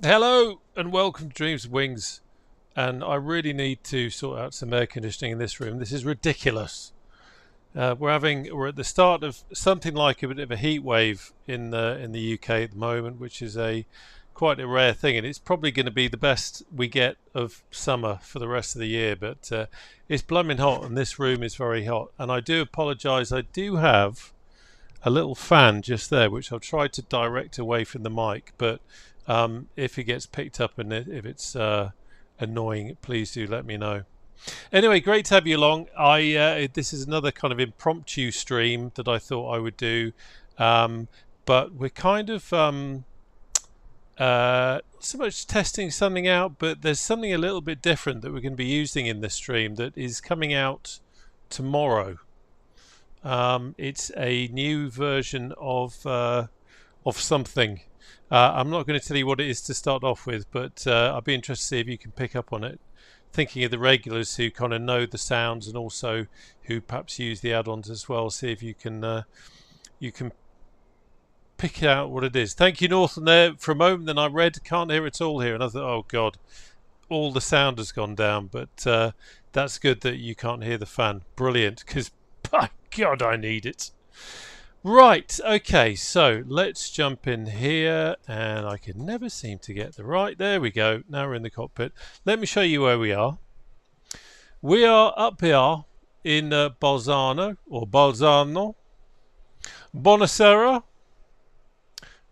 Hello and welcome to Dreams of Wings. And I really need to sort out some air conditioning in this room. This is ridiculous. We're at the start of something like a bit of a heat wave in the UK at the moment, which is a quite a rare thing, and it's probably going to be the best we get of summer for the rest of the year. But it's blooming hot, and this room is very hot. And I do apologise. I do have a little fan just there, which I'll try to direct away from the mic. But if it gets picked up and if it's annoying, please do let me know. Anyway, great to have you along. This is another kind of impromptu stream that I thought I would do, but we're kind of not so much testing something out, but there's something a little bit different that we're going to be using in this stream that is coming out tomorrow. It's a new version of something. I'm not going to tell you what it is to start off with, but I'll be interested to see if you can pick up on it. Thinking of the regulars who kind of know the sounds and also who perhaps use the add-ons as well. See if you can pick out what it is. Thank you, Northern. There for a moment, then I read can't hear it all here, and I thought, oh God, all the sound has gone down. But that's good that you can't hear the fan. Brilliant, because by God, I need it. Right, okay, so let's jump in here, and I can never seem to get the right. There we go. Now we're in the cockpit. Let me show you where we are. We are up here in Bolzano, or Bolzano. Buonasera,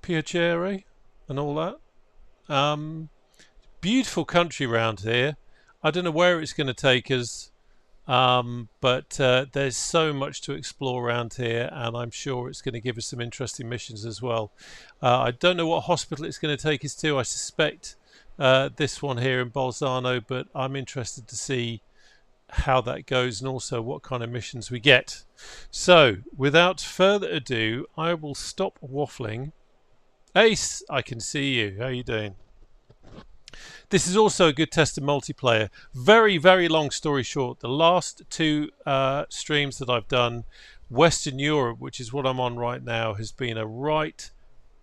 piacere, and all that. Beautiful country around here. I don't know where it's going to take us. But there's so much to explore around here, and I'm sure it's going to give us some interesting missions as well. I don't know what hospital it's going to take us to. I suspect this one here in Bolzano, but I'm interested to see how that goes and also what kind of missions we get. So without further ado, I will stop waffling. Ace, I can see you. How are you doing? This is also a good test of multiplayer. Very, very long story short, the last two streams that I've done, Western Europe, which is what I'm on right now, has been a right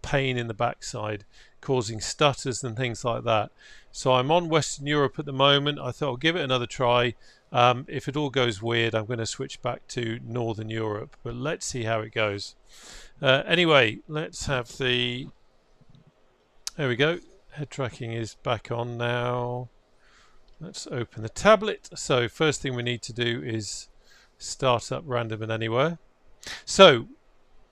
pain in the backside, causing stutters and things like that. So I'm on Western Europe at the moment. I thought I'll give it another try. If it all goes weird, I'm going to switch back to Northern Europe, but let's see how it goes. Anyway, let's have the... There we go. Head tracking is back on now. Let's open the tablet. So first thing we need to do is start up random and anywhere. So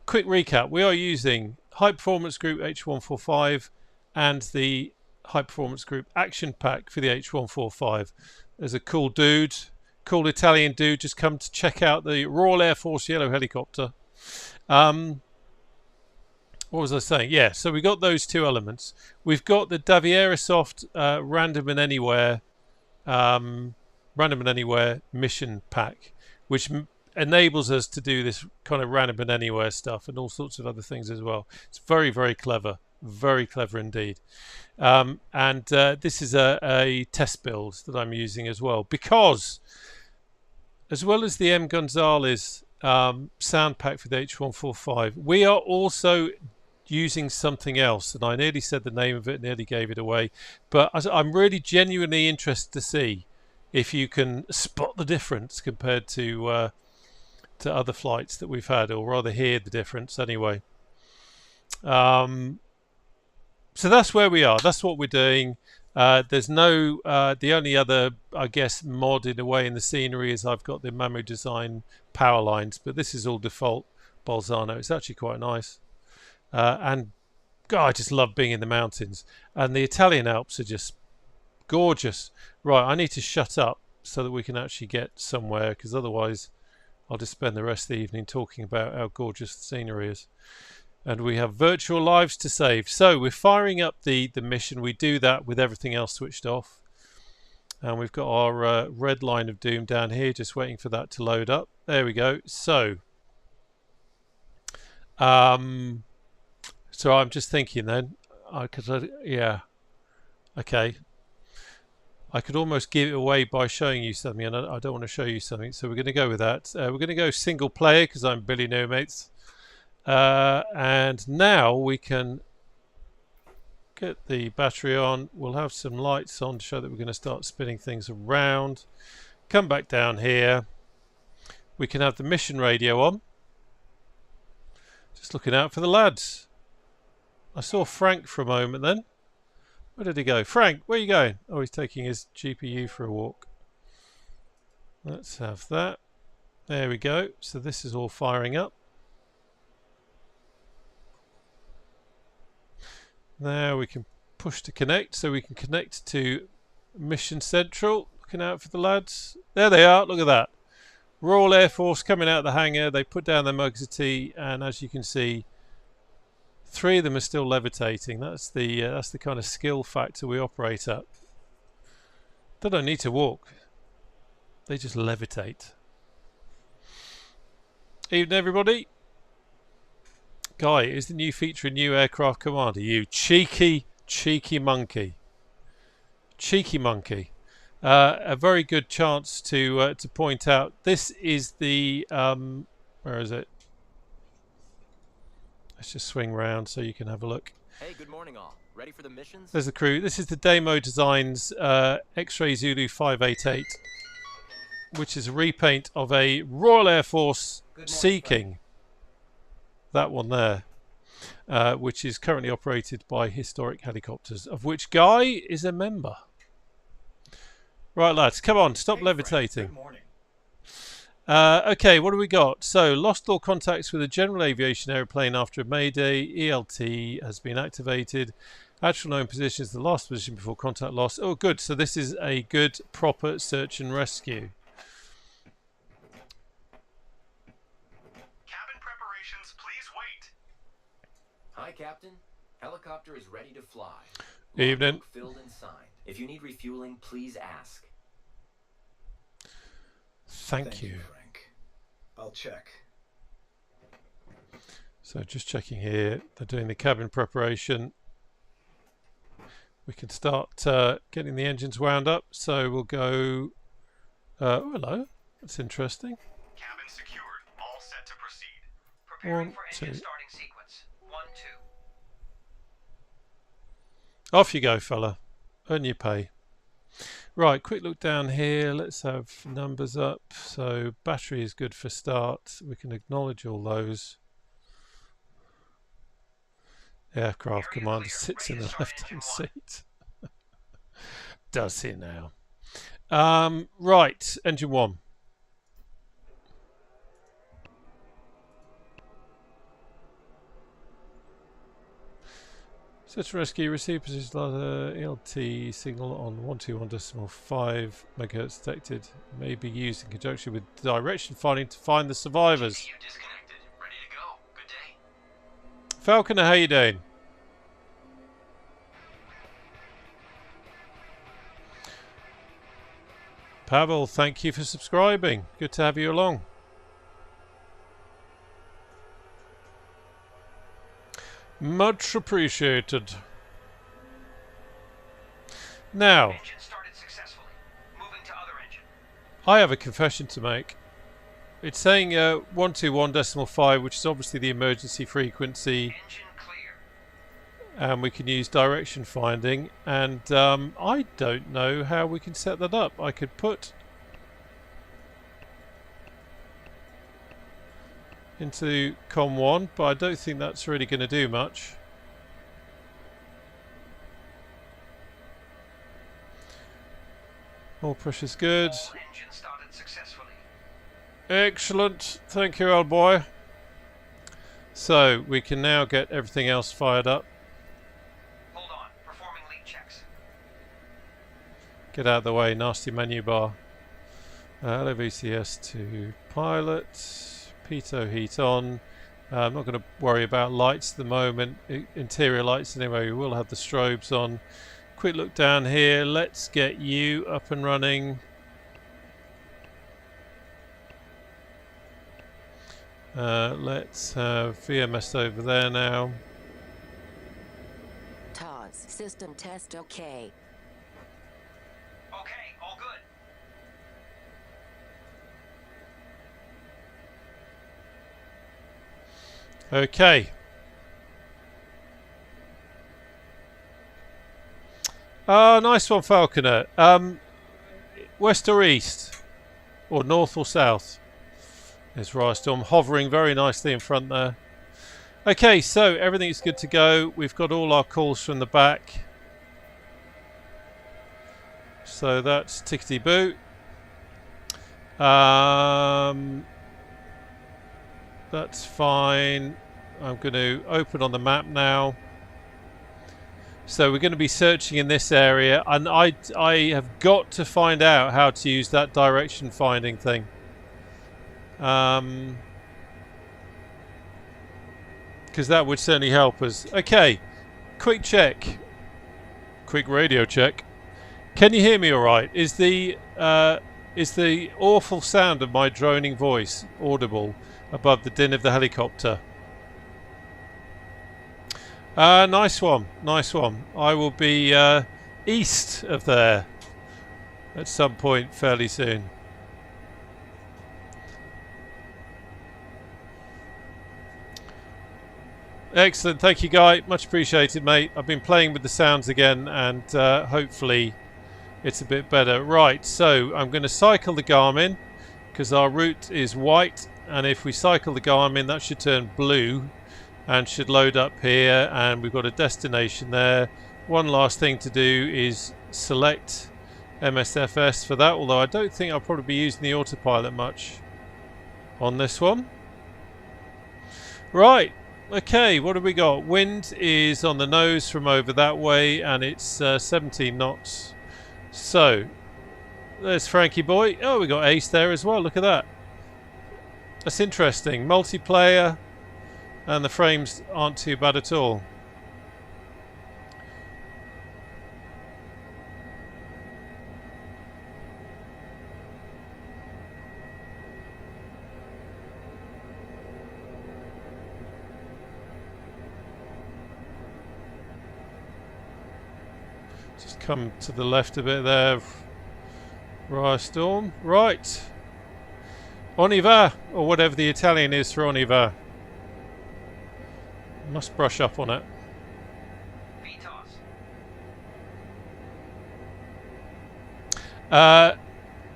quick recap. We are using High Performance Group H145 and the High Performance Group Action Pack for the H145. There's a cool dude, cool Italian dude just come to check out the Royal Air Force yellow helicopter. What was I saying? Yeah, so we got those two elements. We've got the davierosoft random and anywhere mission pack, which enables us to do this kind of random and anywhere stuff and all sorts of other things as well. It's very, very clever indeed. This is a test build that I'm using as well, because as well as the M. Gonzalez sound pack for the H145, we are also using something else, and I nearly said the name of it, nearly gave it away, but I'm really genuinely interested to see if you can spot the difference compared to other flights that we've had, or rather hear the difference anyway. So that's where we are. That's what we're doing. There's no the only other, I guess, mod in a way in the scenery is I've got the Mamu Design power lines, but this is all default Bolzano. It's actually quite nice. And God, I just love being in the mountains, and the Italian Alps are just gorgeous. Right, I need to shut up so that we can actually get somewhere, because otherwise I'll just spend the rest of the evening talking about how gorgeous the scenery is. And we have virtual lives to save. So we're firing up the mission. We do that with everything else switched off, and we've got our red line of doom down here, just waiting for that to load up. There we go. So so I'm just thinking then, yeah, okay. I could almost give it away by showing you something, and I don't want to show you something, so we're going to go with that. We're going to go single player because I'm Billy No Mates. And now we can get the battery on. We'll have some lights on to show that we're going to start spinning things around. Come back down here. We can have the mission radio on. Just looking out for the lads. I saw Frank for a moment then. Where did he go? Frank, where are you going? Oh, he's taking his GPU for a walk. Let's have that. There we go. So this is all firing up. Now we can push to connect, so we can connect to Mission Central. Looking out for the lads. There they are. Look at that. Royal Air Force coming out of the hangar. They put down their mugs of tea, and as you can see, 3 of them are still levitating. That's the kind of skill factor we operate at. They don't need to walk. They just levitate. Evening, everybody. Guy, is the new feature a new aircraft commander? You cheeky monkey. Cheeky monkey. A very good chance to point out. This is the where is it? Let's just swing round so you can have a look. Hey, good morning, all. Ready for the missions? There's the crew. This is the Demo Designs X-Ray Zulu 588, which is a repaint of a Royal Air Force Sea King. That one there, which is currently operated by Historic Helicopters, of which Guy is a member. Right, lads, come on, stop levitating. Good morning. Okay, what do we got? So, lost all contacts with a general aviation aeroplane after a Mayday. ELT has been activated. Actual known position is the last position before contact loss. Oh, good. So this is a good, proper search and rescue. Cabin preparations, please wait. Hi, Captain. Helicopter is ready to fly. Evening. Logbook filled and signed. If you need refueling, please ask. Thank you. Frank. I'll check. So just checking here. They're doing the cabin preparation. We can start getting the engines wound up. So we'll go... oh, hello. That's interesting. Cabin secured. All set to proceed. Preparing 1, for 2. engine starting sequence. 1, 2. Off you go, fella. Earn your pay. Right, quick look down here. Let's have numbers up. So battery is good for start. We can acknowledge all those. Aircraft commander sits in the left-hand seat. Does he now? Right, engine 1. Search and rescue, receive position ELT signal on 121.5 MHz detected. May be used in conjunction with direction finding to find the survivors. GPU disconnected. Ready to go. Good day. Falconer, how you doing? Pavel, thank you for subscribing. Good to have you along. Much appreciated. Now, Engine started successfully. Moving to other engine. I have a confession to make. It's saying 121.5, which is obviously the emergency frequency, Engine clear. and we can use direction finding. And I don't know how we can set that up. I could put into COM 1, but I don't think that's really going to do much. All pressure's good. All engines started successfully. Excellent. Thank you, old boy. So we can now get everything else fired up. Hold on. Performing leak checks. Get out of the way, nasty menu bar. LVCS to pilot. Pitot heat on. I'm not going to worry about lights at the moment. Interior lights anyway. We will have the strobes on. Quick look down here. Let's get you up and running. Let's have VMS over there now. TOS system test okay. Okay, all good. Okay. Oh, nice one, Falconer. West or east? Or north or south? There's Rystorm hovering very nicely in front there. Okay, so everything's good to go. We've got all our calls from the back. So that's tickety-boo. That's fine. I'm going to open on the map now. So we're going to be searching in this area, and I have got to find out how to use that direction finding thing. Because that would certainly help us. Okay, quick check. Quick radio check. Can you hear me all right? Is the awful sound of my droning voice audible above the din of the helicopter? Nice one, nice one. I will be east of there at some point fairly soon. Excellent, thank you, Guy. Much appreciated, mate. I've been playing with the sounds again, and hopefully it's a bit better. Right, so I'm going to cycle the Garmin because our route is white, and if we cycle the Garmin, that should turn blue and should load up here, and we've got a destination there. One last thing to do is select MSFS for that, although I don't think I'll probably be using the autopilot much on this one. Right. Okay, what have we got? Wind is on the nose from over that way, and it's 17 knots. So, there's Frankie boy. Oh, we got Ace there as well. Look at that. That's interesting. Multiplayer, and the frames aren't too bad at all. Come to the left a bit there. Rystorm. Right. On y va, or whatever the Italian is for on y va. Must brush up on it.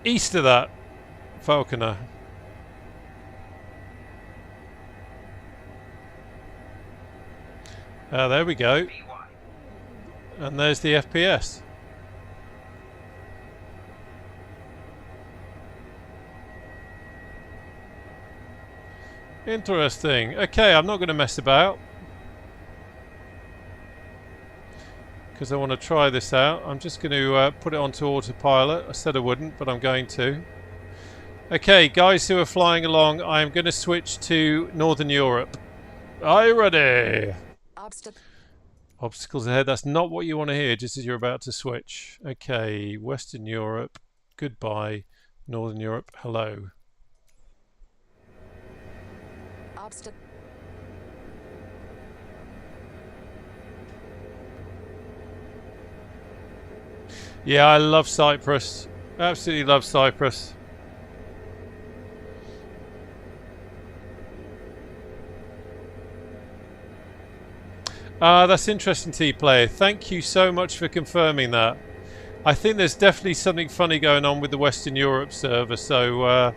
East of that, Falconer. There we go. And there's the FPS. Interesting. Okay, I'm not going to mess about because I want to try this out. I'm just going to put it onto autopilot. I said I wouldn't, but I'm going to. Okay, guys who are flying along, I'm going to switch to Northern Europe. Are you ready? Obstacles ahead. That's not what you want to hear just as you're about to switch. Okay, Western Europe, goodbye. Northern Europe, hello. Yeah, I love Cyprus. Absolutely love Cyprus. That's interesting, T-Player. Thank you so much for confirming that. I think there's definitely something funny going on with the Western Europe server, so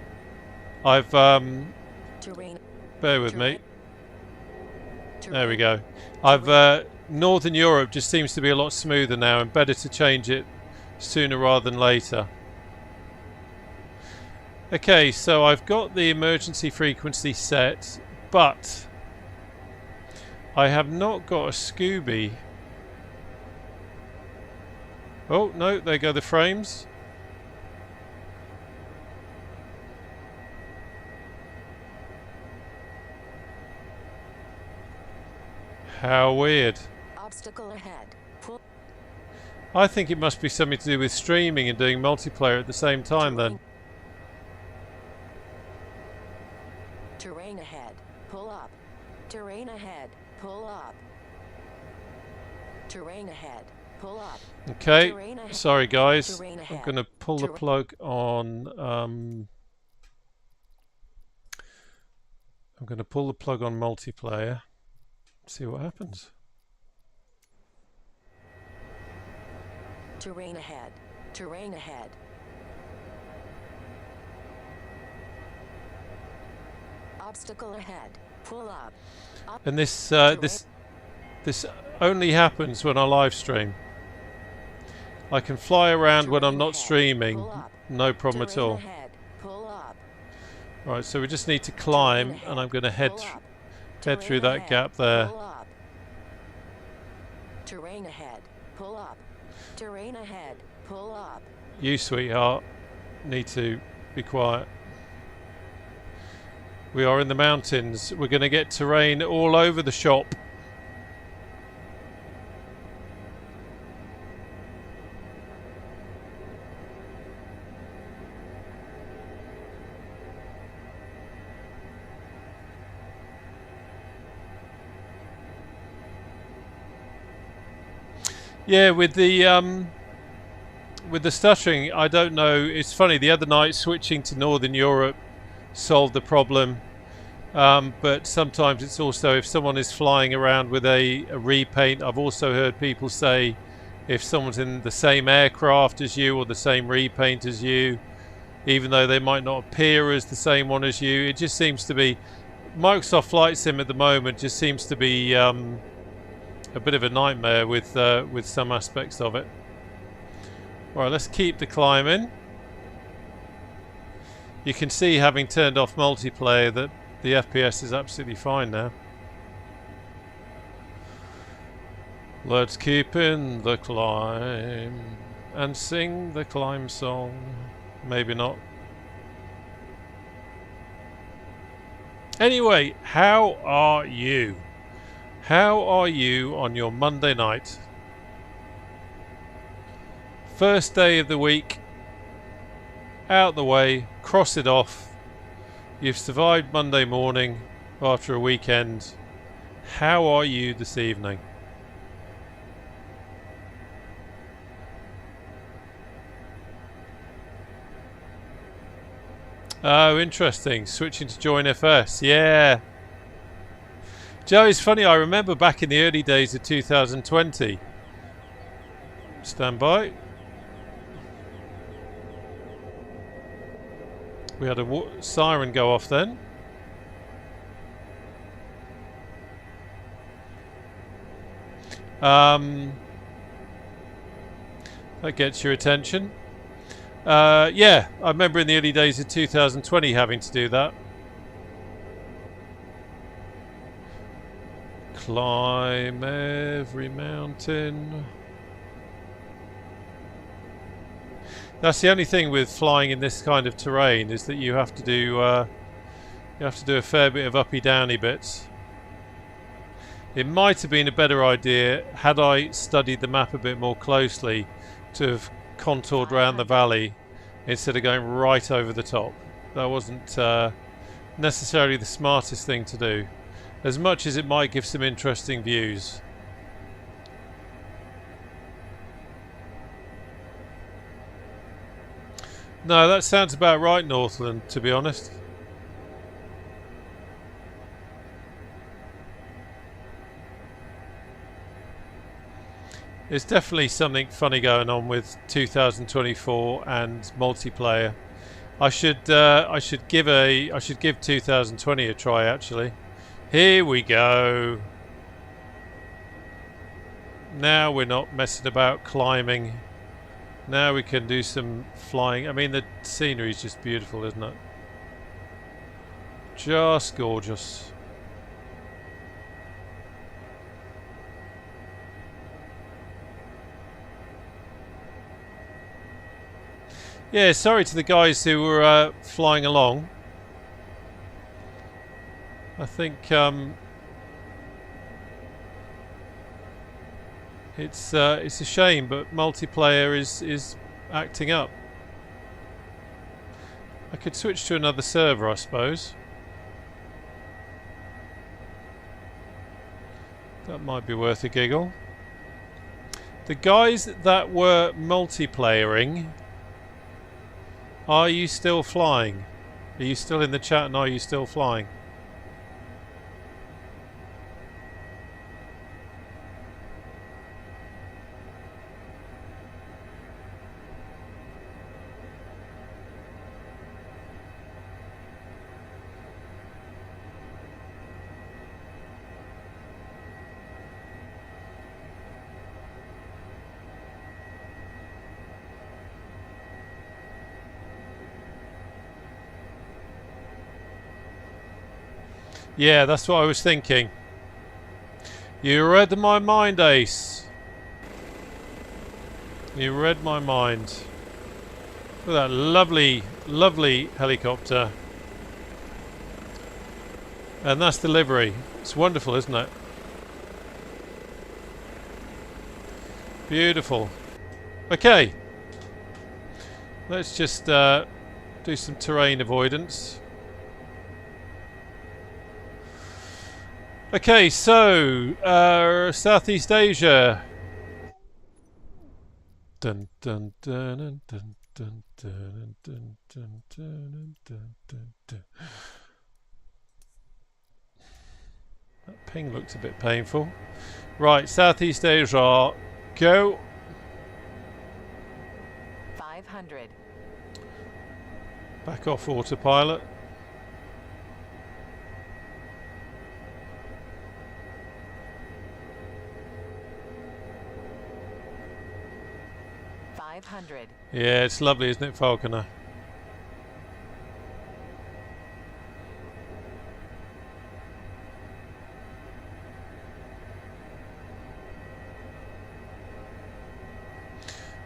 I've bear with me. There we go. Northern Europe just seems to be a lot smoother now, and better to change it sooner rather than later. Okay, so I've got the emergency frequency set, but I have not got a Scooby. Oh, no, there go the frames. How weird. Obstacle ahead. I think it must be something to do with streaming and doing multiplayer at the same time then. Terrain ahead. Pull up. Terrain ahead. Pull up. Terrain ahead. Pull up. Okay. Sorry guys. I'm going to pull the plug on I'm going to pull the plug on multiplayer. See what happens. Terrain ahead. Terrain ahead. Obstacle ahead. Pull up. And this only happens when I live stream. I can fly around when I'm not streaming, no problem at all. Right, so we just need to climb, and I'm going to head through that gap there. Terrain ahead. Pull up. Terrain ahead. Pull up. You, sweetheart, need to be quiet. We are in the mountains. We're going to get terrain all over the shop. Yeah, with the stuttering, I don't know. It's funny. The other night, switching to Northern Europe solved the problem, but sometimes it's also if someone is flying around with a repaint. I've also heard people say if someone's in the same aircraft as you or the same repaint as you, even though they might not appear as the same one as you, it just seems to be Microsoft Flight Sim at the moment just seems to be a bit of a nightmare with some aspects of it. Alright, let's keep the climbing. You can see, having turned off multiplayer, that the FPS is absolutely fine now. Let's keep in the climb and sing the climb song. Maybe not. Anyway, how are you? How are you on your Monday night? First day of the week. Out the way, cross it off. You've survived Monday morning after a weekend. How are you this evening? Oh, interesting. Switching to join FS. Yeah. Joe, it's funny. I remember back in the early days of 2020. Stand by. We had a siren go off then. That gets your attention. Yeah, I remember in the early days of 2020 having to do that. Climb every mountain. That's the only thing with flying in this kind of terrain, is that you have to do a fair bit of uppy downy bits. It might have been a better idea had I studied the map a bit more closely to have contoured around the valley instead of going right over the top. That wasn't necessarily the smartest thing to do, as much as it might give some interesting views. No, that sounds about right, Northland, to be honest. There's definitely something funny going on with 2024 and multiplayer. I should give 2020 a try, actually. Here we go. Now we're not messing about climbing. Now we can do some flying. I mean, the scenery is just beautiful, isn't it? Just gorgeous. Yeah, sorry to the guys who were flying along. I think it's a shame, but multiplayer is acting up. I could switch to another server, I suppose. That might be worth a giggle. The guys that were multiplayering, are you still flying? Are you still in the chat, and are you still flying? Yeah, that's what I was thinking. You read my mind, Ace. You read my mind. Look at that lovely, lovely helicopter. And that's the livery. It's wonderful, isn't it? Beautiful. Okay. Let's just do some terrain avoidance. Okay, so Southeast Asia. Dun dun dun dun dun dun dun dun dun dun dun. That ping looks a bit painful. Right, Southeast Asia, go. 500. Back off autopilot. 500. Yeah, it's lovely, isn't it, Falconer?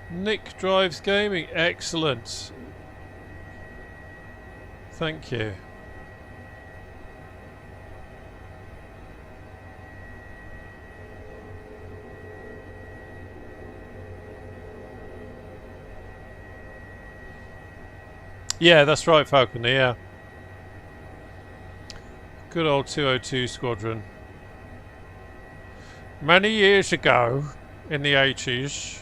Nick drives gaming. Excellent. Thank you. Yeah, that's right, Falconer, yeah. Good old 202 squadron. Many years ago, in the 80s,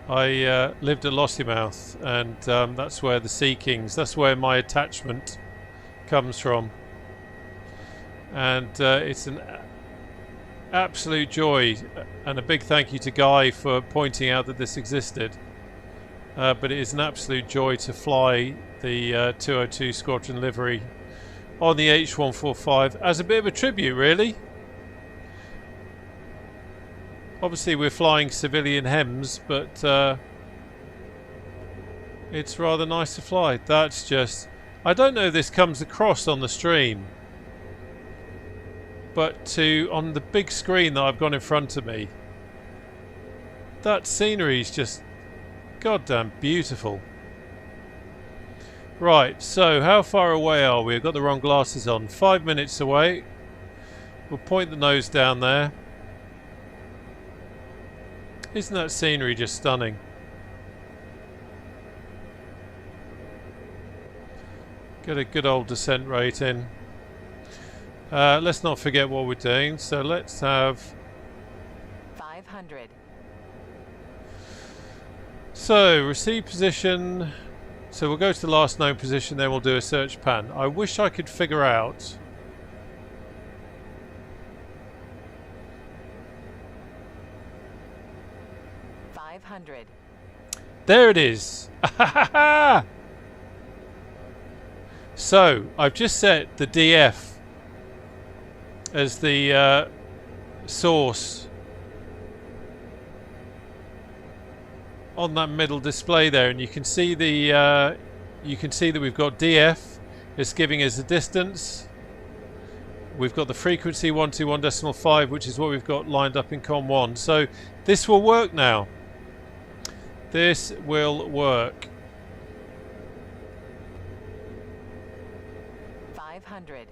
I lived at Lossiemouth, and that's where the Sea Kings, that's where my attachment comes from. And it's an absolute joy, and a big thank you to Guy for pointing out that this existed. But it is an absolute joy to fly the 202 Squadron livery on the H145 as a bit of a tribute, really. Obviously we're flying civilian HEMS, but it's rather nice to fly. That's just... I don't know if this comes across on the stream, but on the big screen that I've got in front of me, that scenery is just goddamn beautiful. Right, so how far away are we? I've got the wrong glasses on. 5 minutes away. We'll point the nose down there. Isn't that scenery just stunning? Get a good old descent rate in. Let's not forget what we're doing. So let's have 500. So receive position. So we'll go to the last known position, then we'll do a search pan. I wish I could figure out there it is. So I've just set the DF as the source on that middle display there, and you can see the you can see that we've got DF. It's giving us the distance. We've got the frequency 121.5, which is what we've got lined up in COM 1. So this will work now. This will work. 500.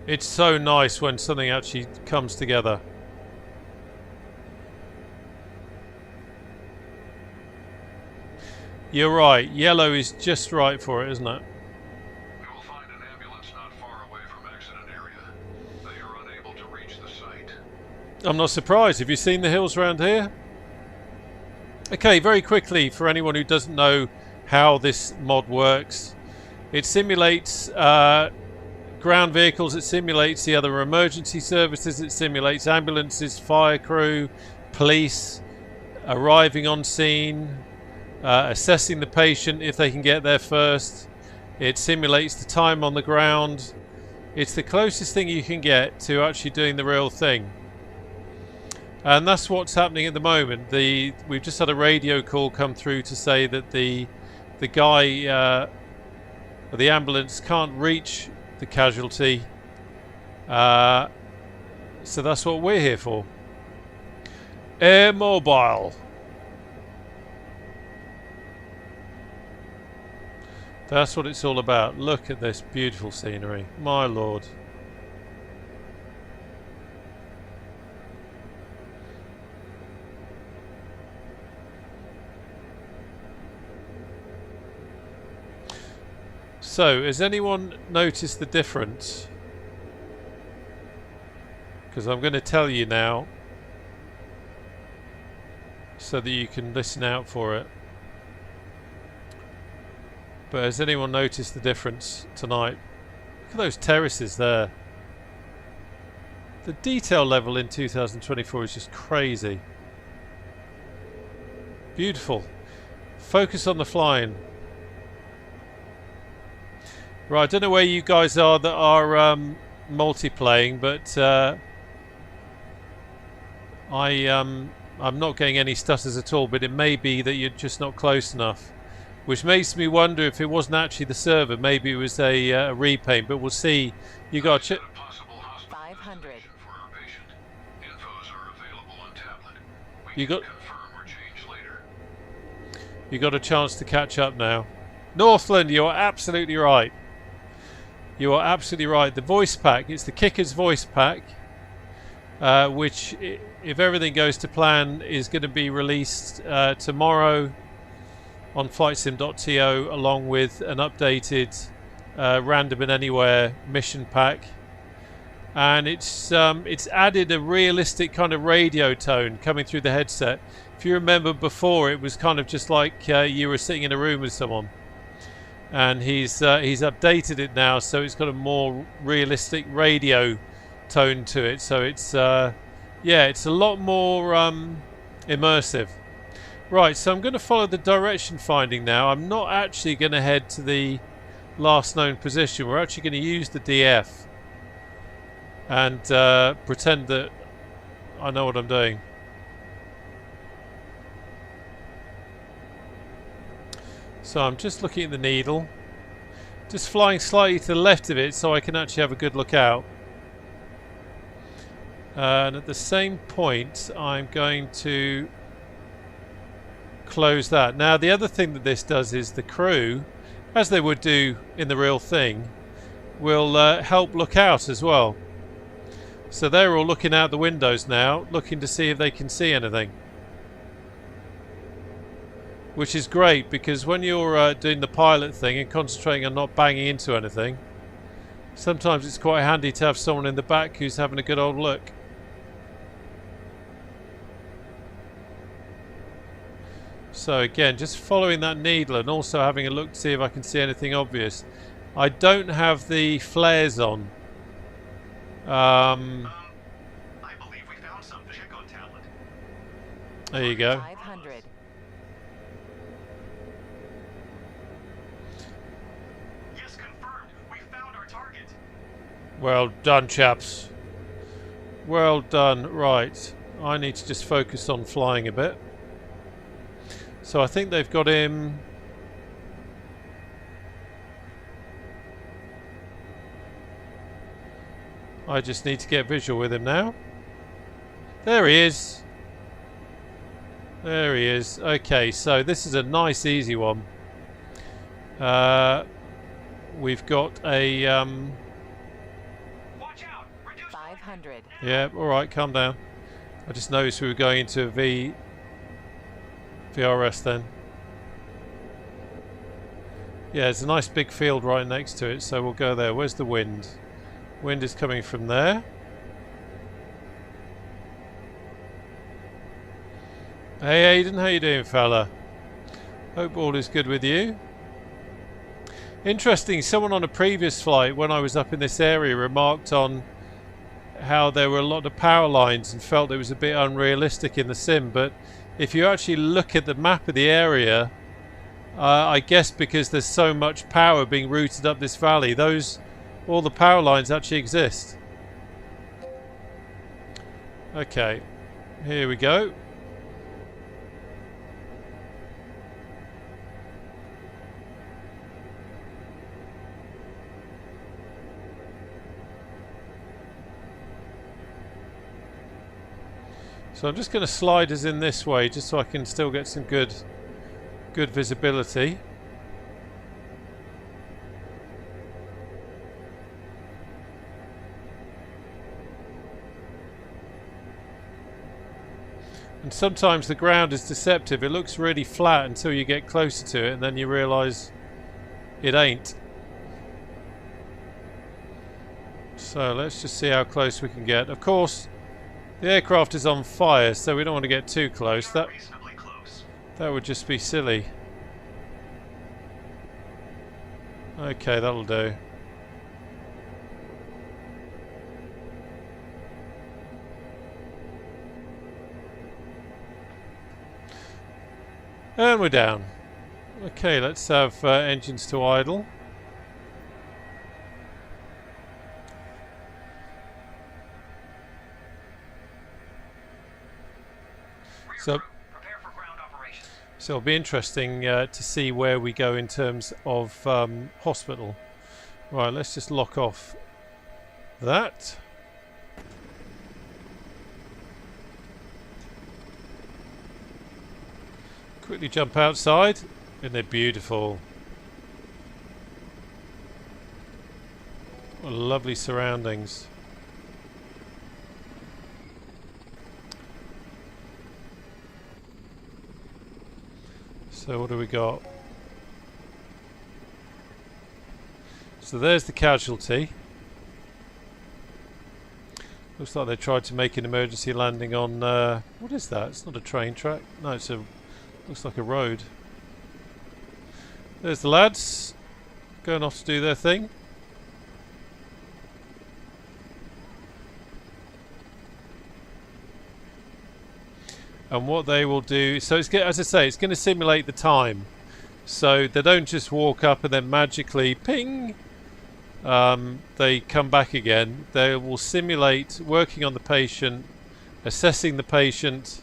It's so nice when something actually comes together. You're right. Yellow is just right for it, isn't it? We will find an ambulance not far away from accident area. They are unable to reach the site. I'm not surprised. Have you seen the hills around here? Okay, very quickly, for anyone who doesn't know how this mod works, it simulates ground vehicles, it simulates the other emergency services, it simulates ambulances, fire crew, police arriving on scene, assessing the patient if they can get there first. It simulates the time on the ground. It's the closest thing you can get to actually doing the real thing. And that's what's happening at the moment. We've just had a radio call come through to say that the guy But the ambulance can't reach the casualty. So that's what we're here for. Air mobile. That's what it's all about. Look at this beautiful scenery. My lord. So, has anyone noticed the difference? Because I'm going to tell you now, so that you can listen out for it. But has anyone noticed the difference tonight? Look at those terraces there. The detail level in 2024 is just crazy. Beautiful. Focus on the flying. Right, I don't know where you guys are that are multiplaying, but I'm not getting any stutters at all, but it may be that you're just not close enough. Which makes me wonder if it wasn't actually the server, maybe it was a repaint, but we'll see. You got 500. You got a chance to catch up now. Northland, you are absolutely right. You are absolutely right. The voice pack, it's the Kicker's voice pack, which, if everything goes to plan, is going to be released tomorrow on flightsim.to, along with an updated random and anywhere mission pack. And it's added a realistic kind of radio tone coming through the headset. If you remember before, it was kind of just like you were sitting in a room with someone. And he's updated it now, so it's got a more realistic radio tone to it. So it's yeah, it's a lot more immersive. Right, so I'm going to follow the direction finding now. I'm not actually going to head to the last known position. We're actually going to use the DF and pretend that I know what I'm doing. So I'm just looking at the needle, just flying slightly to the left of it so I can actually have a good look out. And at the same point I'm going to close that. Now the other thing that this does is the crew, as they would do in the real thing, will help look out as well. So they're all looking out the windows now, looking to see if they can see anything. Which is great, because when you're doing the pilot thing and concentrating on not banging into anything, sometimes it's quite handy to have someone in the back who's having a good old look. So again, just following that needle and also having a look to see if I can see anything obvious. I don't have the flares on. I believe we found some. Check on tablet. There you go. 500. Yes, confirmed. We found our target. Well done, chaps. Well done. Right. I need to just focus on flying a bit. So I think they've got him. I just need to get visual with him now. There he is. There he is. Okay, so this is a nice easy one. We've got a Watch out. Reduce 500. yeah, alright, calm down. I just noticed we were going into a VRS then. Yeah, there's a nice big field right next to it, so we'll go there. Where's the wind? Wind is coming from there. Hey Aiden, how you doing, fella? Hope all is good with you. Interesting, someone on a previous flight when I was up in this area remarked on how there were a lot of power lines and felt it was a bit unrealistic in the sim, but if you actually look at the map of the area, I guess because there's so much power being routed up this valley, all the power lines actually exist. Okay, here we go. So I'm just going to slide us in this way just so I can still get some good visibility. And sometimes the ground is deceptive. It looks really flat until you get closer to it and then you realise it ain't. So let's just see how close we can get. Of course, the aircraft is on fire, so we don't want to get too close. That would just be silly. Okay, that'll do. And we're down. Okay, let's have engines to idle. So it'll be interesting to see where we go in terms of hospital. Right, let's just lock off that. Quickly jump outside. Isn't they beautiful? What lovely surroundings. So what do we got? So there's the casualty. Looks like they tried to make an emergency landing on what is that? It's not a train track. No, it's a looks like a road. There's the lads going off to do their thing. And what they will do, so it's, as I say, it's going to simulate the time. So they don't just walk up and then magically ping, they come back again. They will simulate working on the patient, assessing the patient.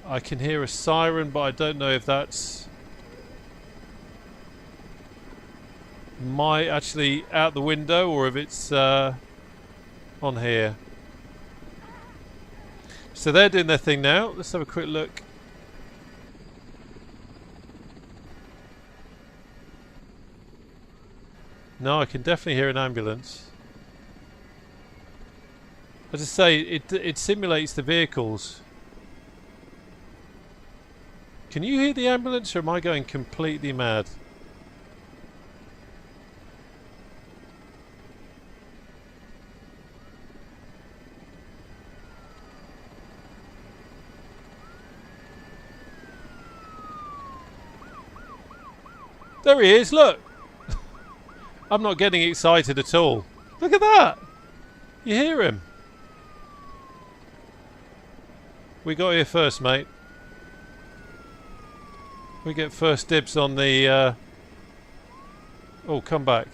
I can hear a siren, but I don't know if that's actually out the window or if it's on here. So they're doing their thing now. Let's have a quick look. No, I can definitely hear an ambulance. As I say, it simulates the vehicles. Can you hear the ambulance, or am I going completely mad? There he is, look! I'm not getting excited at all. Look at that! You hear him? We got here first, mate. We get first dibs on the... Oh, come back.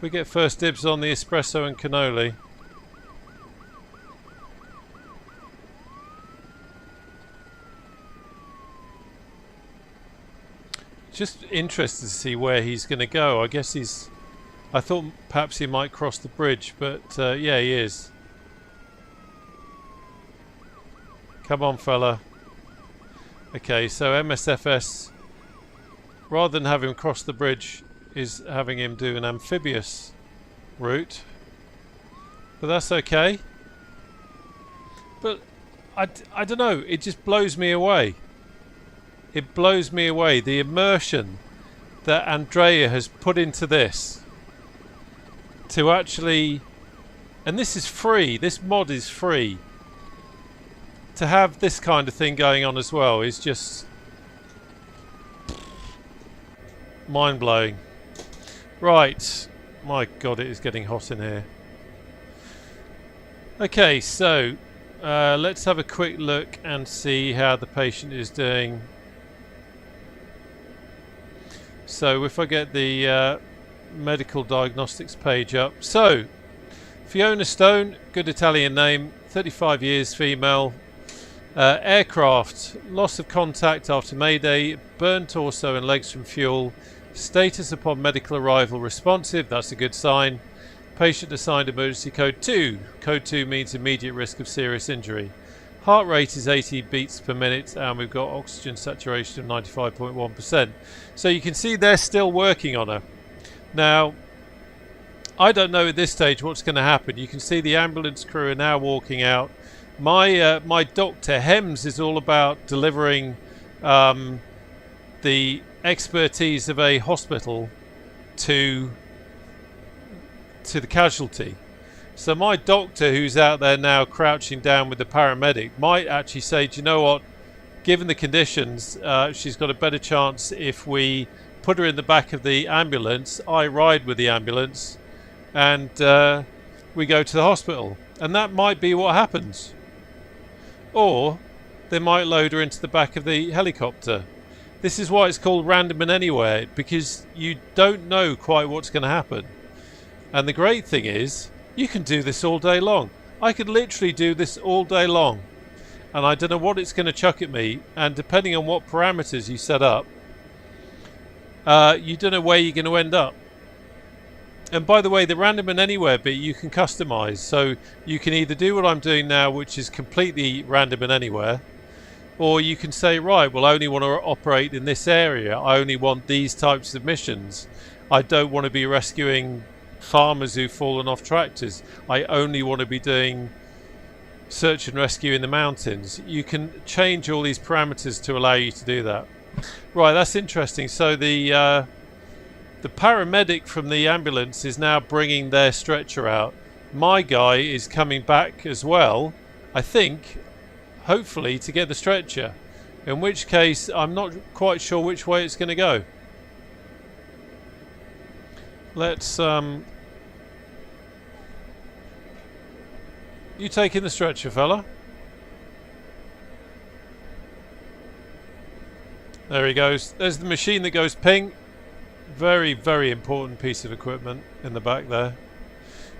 We get first dibs on the espresso and cannoli. Just interested to see where he's going to go. I guess he's... I thought perhaps he might cross the bridge, but yeah, he is. Come on, fella. Okay, so MSFS, rather than have him cross the bridge, is having him do an amphibious route. But that's okay. But I don't know, it just blows me away. It blows me away, the immersion that Andrea has put into this. To actually, and this is free, this mod is free. To have this kind of thing going on as well is just mind-blowing. Right, my god, it is getting hot in here. Okay, so let's have a quick look and see how the patient is doing. So if I get the medical diagnostics page up. So, Fiona Stone, good Italian name, 35 years, female. Aircraft, loss of contact after Mayday, burned torso and legs from fuel. Status upon medical arrival responsive, that's a good sign. Patient assigned emergency code 2. Code 2 means immediate risk of serious injury. Heart rate is 80 beats per minute, and we've got oxygen saturation of 95.1%. So you can see they're still working on her. Now, I don't know at this stage what's going to happen. You can see the ambulance crew are now walking out. My doctor, HEMS, is all about delivering the expertise of a hospital to the casualty. So my doctor, who's out there now crouching down with the paramedic, might actually say, do you know what, given the conditions, she's got a better chance if we put her in the back of the ambulance, I ride with the ambulance, and we go to the hospital. And that might be what happens. Or they might load her into the back of the helicopter. This is why it's called random and anywhere, because you don't know quite what's going to happen. And the great thing is, you can do this all day long. I could literally do this all day long. And I don't know what it's going to chuck at me. And depending on what parameters you set up, you don't know where you're going to end up. And by the way, the random and anywhere bit you can customize. So you can either do what I'm doing now, which is completely random and anywhere, or you can say, right, well, I only want to operate in this area. I only want these types of missions. I don't want to be rescuing farmers who've fallen off tractors. I only want to be doing search and rescue in the mountains. You can change all these parameters to allow you to do that. Right, that's interesting. So the paramedic from the ambulance is now bringing their stretcher out. My guy is coming back as well, I think, hopefully to get the stretcher, in which case I'm not quite sure which way it's going to go. Let's you taking the stretcher, fella? There he goes. There's the machine that goes ping. Very, very important piece of equipment in the back there.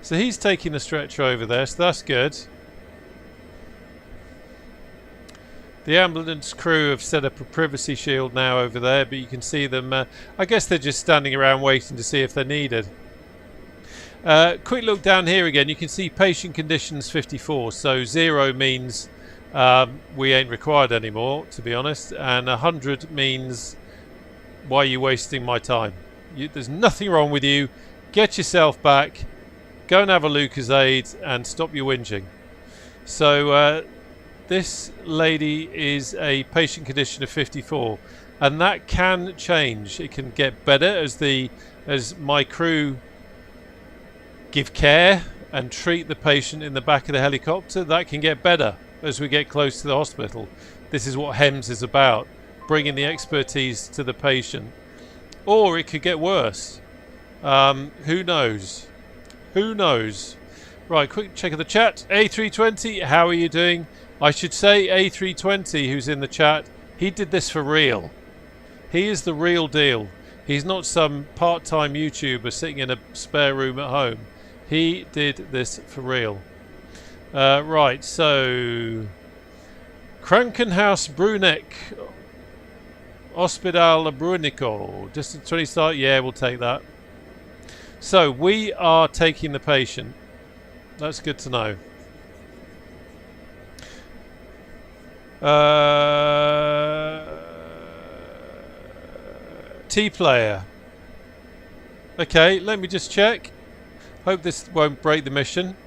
So he's taking the stretcher over there, so that's good. The ambulance crew have set up a privacy shield now over there, but you can see them. I guess they're just standing around waiting to see if they're needed. Quick look down here again. You can see patient conditions 54. So 0 means we ain't required anymore, to be honest, and 100 means why are you wasting my time? There's nothing wrong with you. Get yourself back, go and have a Lucozade, and stop your whinging. So this lady is a patient condition of 54, and that can change. It can get better as my crew give care and treat the patient in the back of the helicopter. That can get better as we get close to the hospital. This is what HEMS is about, bringing the expertise to the patient. Or it could get worse. Who knows? Who knows? Right, quick check of the chat. A320, how are you doing? I should say A320, who's in the chat, he did this for real. He is the real deal. He's not some part-time YouTuber sitting in a spare room at home. He did this for real. Right, so Krankenhaus Bruneck, Hospital Brunico, distance 20 start. Yeah, we'll take that. So we are taking the patient. That's good to know. T-player. Okay, let me just check. Hope this won't break the mission.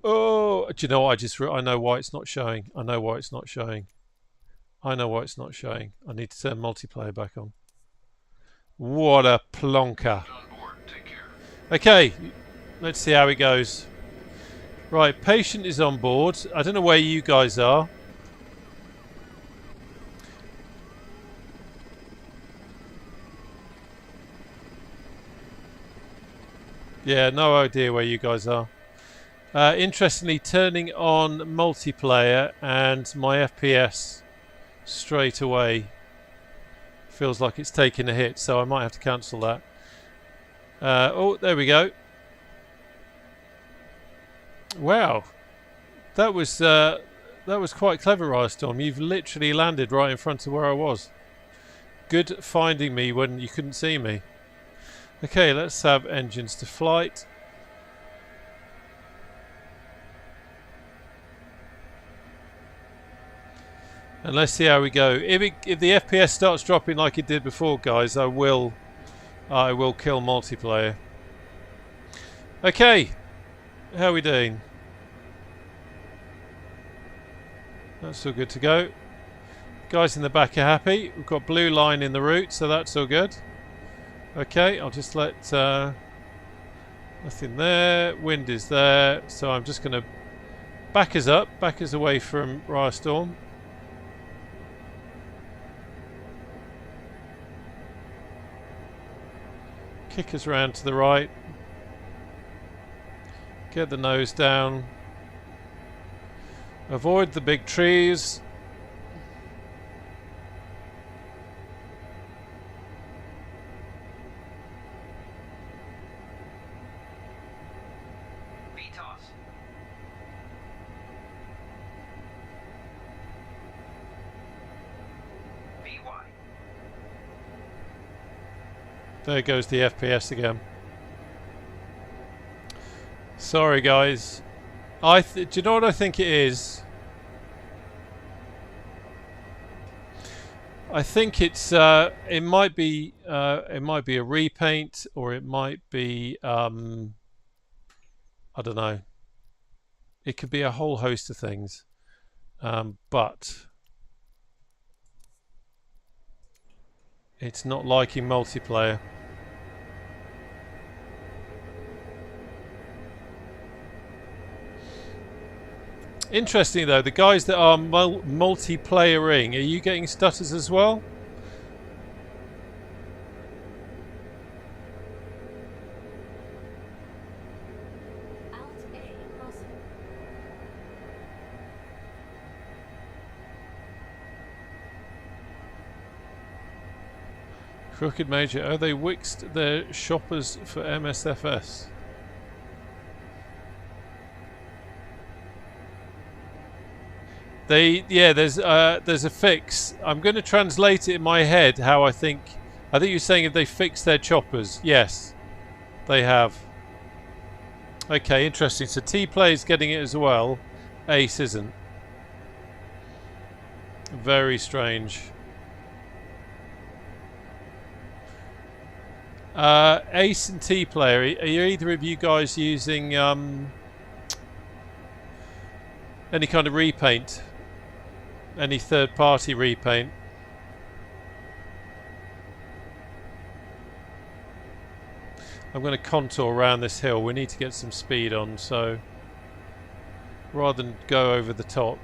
Oh, do you know what? I know why it's not showing. I know why it's not showing. I know why it's not showing. I need to turn multiplayer back on. What a plonker. Okay, let's see how it goes. Right, patient is on board. I don't know where you guys are. Yeah, no idea where you guys are. Interestingly, turning on multiplayer and my FPS straight away feels like it's taking a hit, so I might have to cancel that. Oh, there we go. Wow, that was quite clever, Rystorm. You've literally landed right in front of where I was. Good finding me when you couldn't see me. Okay, let's have engines to flight. And let's see how we go. If the FPS starts dropping like it did before, guys, I will kill multiplayer. Okay, how are we doing? That's all good to go. Guys in the back are happy. We've got blue line in the route, so that's all good. Okay, I'll just let nothing there. Wind is there, so I'm just going to back us up, back us away from Riot Storm. Kick us around to the right. Get the nose down. Avoid the big trees. VTOS. VY. There goes the FPS again. Sorry, guys. Do you know what I think it is? I think it's it might be a repaint, or it might be I don't know. It could be a whole host of things, but it's not liking multiplayer. Interesting though, the guys that are multiplayering, are you getting stutters as well? Crooked Major, oh, they wixed their shoppers for MSFS. There's a fix. I'm going to translate it in my head how I think you're saying if they fix their choppers. Yes, they have. Okay, interesting. So T-Play's getting it as well. Ace isn't. Very strange. Ace and T-Player, are either of you guys using any kind of repaint? Any third-party repaint? I'm going to contour around this hill. We need to get some speed on, so rather than go over the top,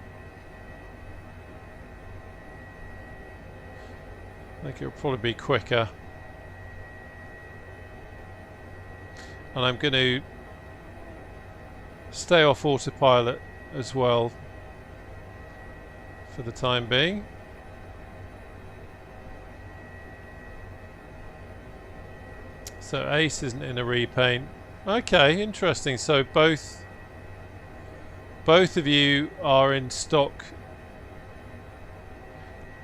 I think it'll probably be quicker. And I'm going to stay off autopilot as well for the time being. So Ace isn't in a repaint. Okay, interesting. So both of you are in stock.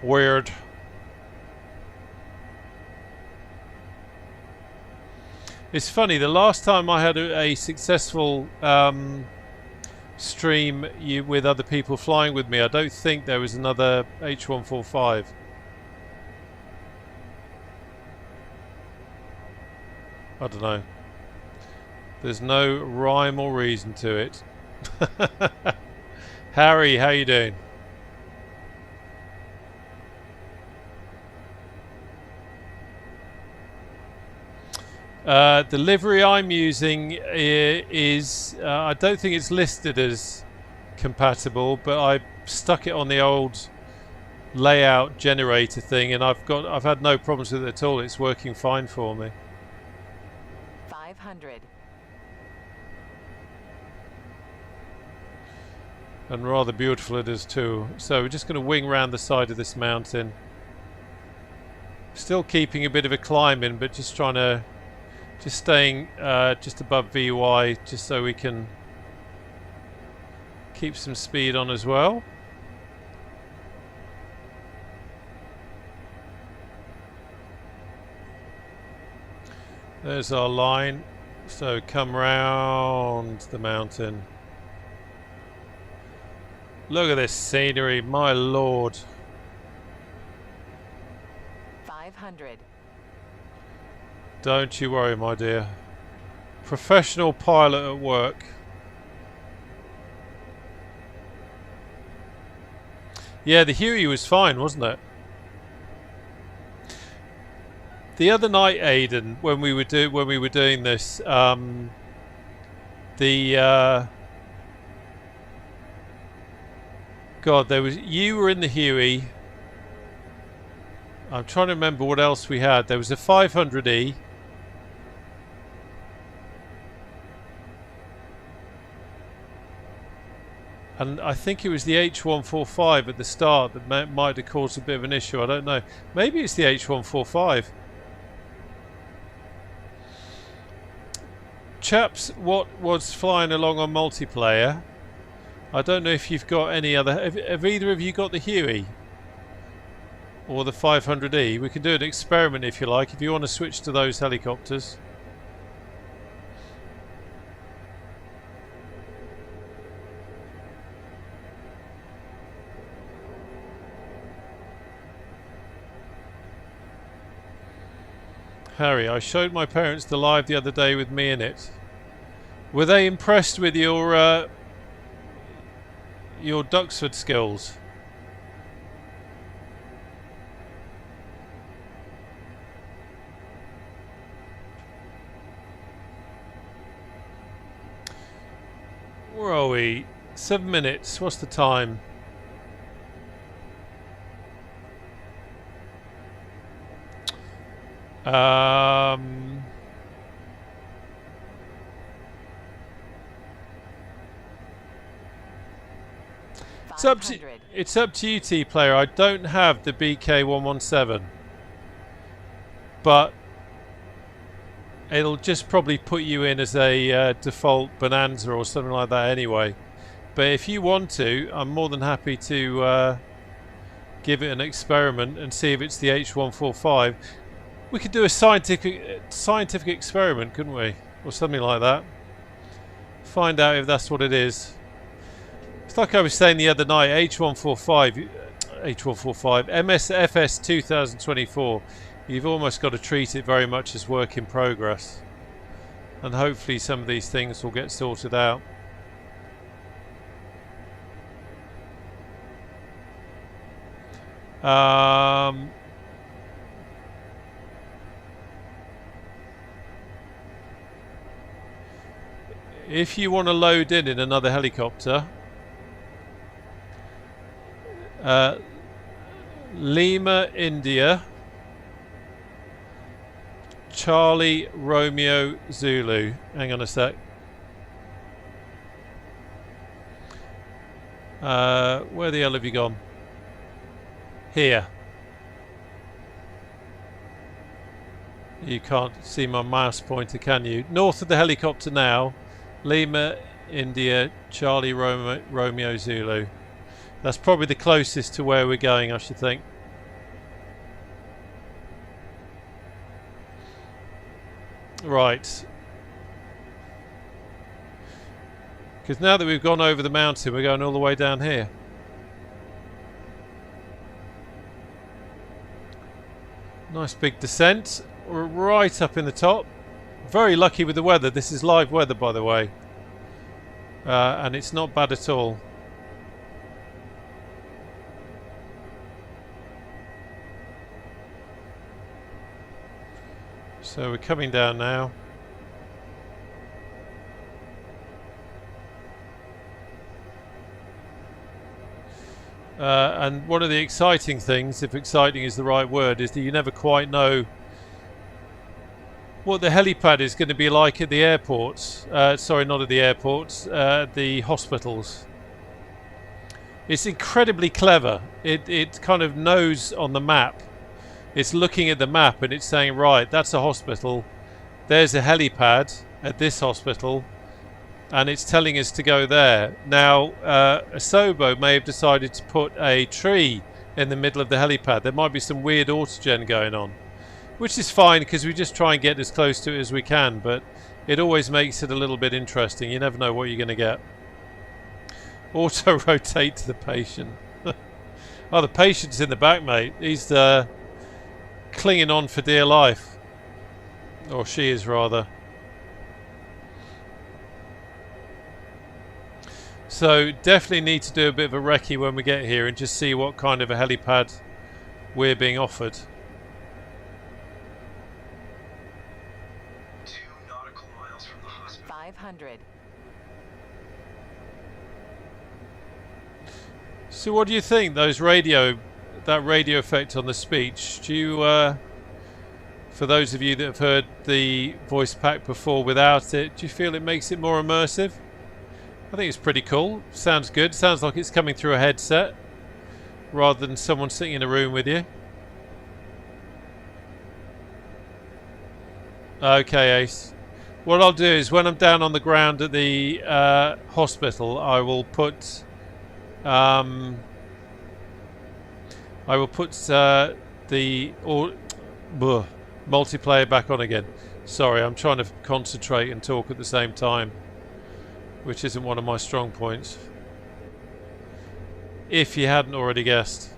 Weird. It's funny, the last time I had a successful stream with other people flying with me, I don't think there was another H145. I don't know. There's no rhyme or reason to it. Harry, how you doing? The livery I'm using is I don't think it's listed as compatible, but I stuck it on the old layout generator thing, and I've had no problems with it at all. It's working fine for me. 500. And rather beautiful it is too. So we're just going to wing round the side of this mountain. Still keeping a bit of a climb in, but just staying just above VY, just so we can keep some speed on as well. There's our line. So come round the mountain. Look at this scenery, my lord. 500. Don't you worry, my dear. Professional pilot at work. Yeah, the Huey was fine, wasn't it? The other night, Aidan, when we were doing this, God, you were in the Huey. I'm trying to remember what else we had. There was a 500E. And I think it was the H145 at the start that might have caused a bit of an issue. I don't know. Maybe it's the H145. Chaps, what was flying along on multiplayer? I don't know if you've got any other... Have either of you got the Huey? Or the 500E? We can do an experiment if you like, if you want to switch to those helicopters. Harry, I showed my parents the live the other day with me in it. Were they impressed with your Duxford skills? Where are we? 7 minutes. What's the time? It's up to you, T player. I don't have the BK117, but it'll just probably put you in as a default Bonanza or something like that anyway. But if you want to, I'm more than happy to give it an experiment and see if it's the H145. We could do a scientific experiment, couldn't we? Or something like that. Find out if that's what it is. It's like I was saying the other night, H145, MSFS 2024, you've almost got to treat it very much as work in progress. And hopefully some of these things will get sorted out. If you want to load in another helicopter, Lima, India, Charlie, Romeo, Zulu. Hang on a sec. Where the hell have you gone? Here. You can't see my mouse pointer, can you? North of the helicopter now. Lima, India, Charlie, Romeo, Zulu. That's probably the closest to where we're going, I should think. Right. Because now that we've gone over the mountain, we're going all the way down here. Nice big descent. We're right up in the top. Very lucky with the weather. This is live weather, by the way. And it's not bad at all. So we're coming down now. And one of the exciting things, if exciting is the right word, is that you never quite know what the helipad is going to be like at the airports. Sorry, not at the airports, the hospitals. It's incredibly clever. It kind of knows on the map. It's looking at the map and it's saying, right, that's a hospital. There's a helipad at this hospital. And it's telling us to go there. Now, Asobo may have decided to put a tree in the middle of the helipad. There might be some weird autogen going on. which is fine because we just try and get as close to it as we can, but it always makes it a little bit interesting. You never know what you're going to get. Auto rotate to the patient. Oh, the patient's in the back, mate. He's clinging on for dear life. Or she is, rather. So definitely need to do a bit of a recce when we get here and just see what kind of a helipad we're being offered. 2 nautical miles from the hospital. 500. So what do you think? That radio effect on the speech. Do you, for those of you that have heard the voice pack before without it, do you feel it makes it more immersive? I think it's pretty cool. Sounds good. Sounds like it's coming through a headset rather than someone sitting in a room with you. Okay, Ace. What I'll do is when I'm down on the ground at the hospital, I will put the multiplayer back on again. Sorry, I'm trying to concentrate and talk at the same time, which isn't one of my strong points. If you hadn't already guessed.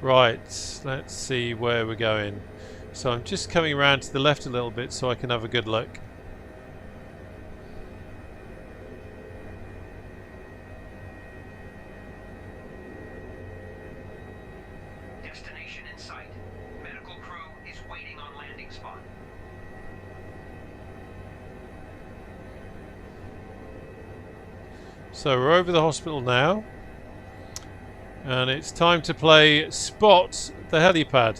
Right, let's see where we're going. So I'm just coming around to the left a little bit so I can have a good look. Destination in sight. Medical crew is waiting on landing spot. So we're over the hospital now. And it's time to play Spot the Helipad.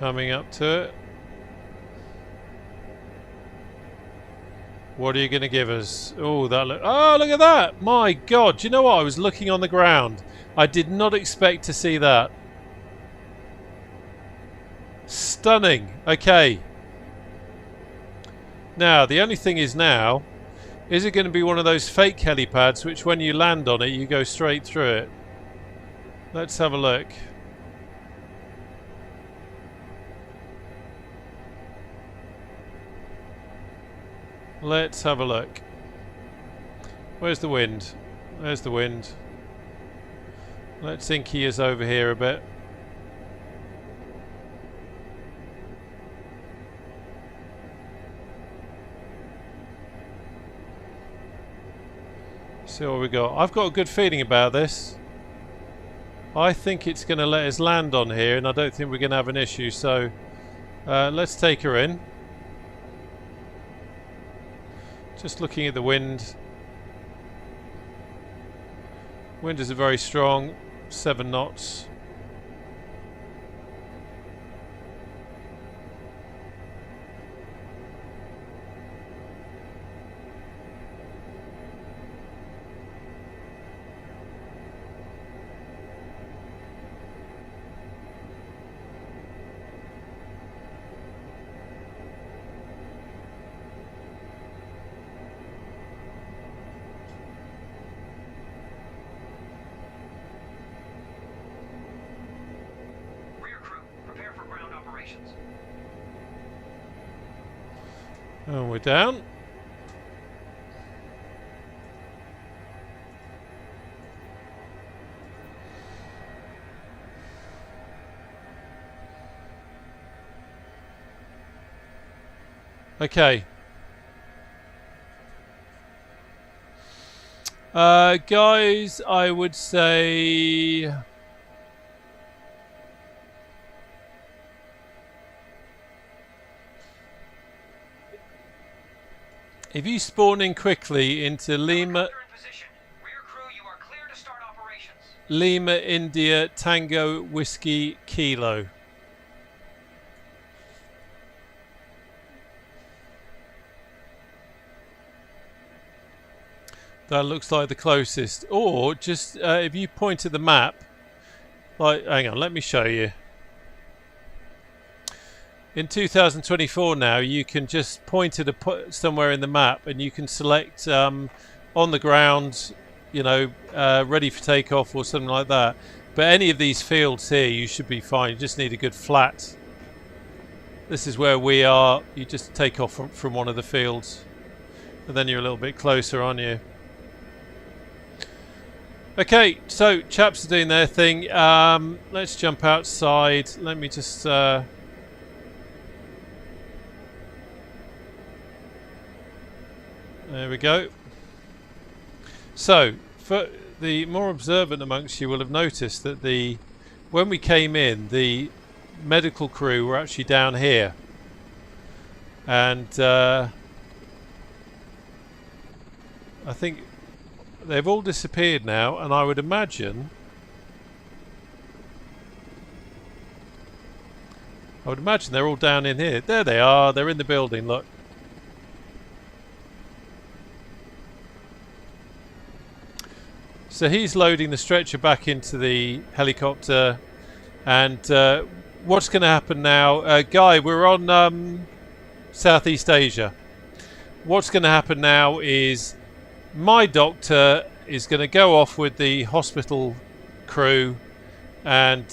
Coming up to it. What are you going to give us? Oh, that look! Oh, look at that! My God! Do you know what? I was looking on the ground. I did not expect to see that. Stunning. Okay. Now, the only thing is now, is it going to be one of those fake helipads which when you land on it, you go straight through it? Let's have a look. Let's have a look. Where's the wind? There's the wind. Let's think he is over here a bit. See what we got. I've got a good feeling about this. I think it's going to let us land on here, and I don't think we're going to have an issue. So let's take her in. Just looking at the wind. Wind is very strong, 7 knots. And we're down. Okay. Guys, I would say if you spawn in quickly into Lima, Lima, India, Tango, Whiskey, Kilo. That looks like the closest. Or just if you point at the map, like, hang on, let me show you. in 2024 now, you can just point it somewhere in the map, and you can select on the ground, you know, ready for takeoff or something like that. But any of these fields here, you should be fine. You just need a good flat. This is where we are. You just take off from one of the fields, and then you're a little bit closer, aren't you? Okay, so chaps are doing their thing. Let's jump outside. Let me just... there we go. So, for the more observant amongst you will have noticed that when we came in, the medical crew were actually down here. And I think they've all disappeared now, and I would imagine they're all down in here. There they are. They're in the building. Look. So he's loading the stretcher back into the helicopter, and what's going to happen now, Guy? We're on Southeast Asia. What's going to happen now is my doctor is going to go off with the hospital crew, and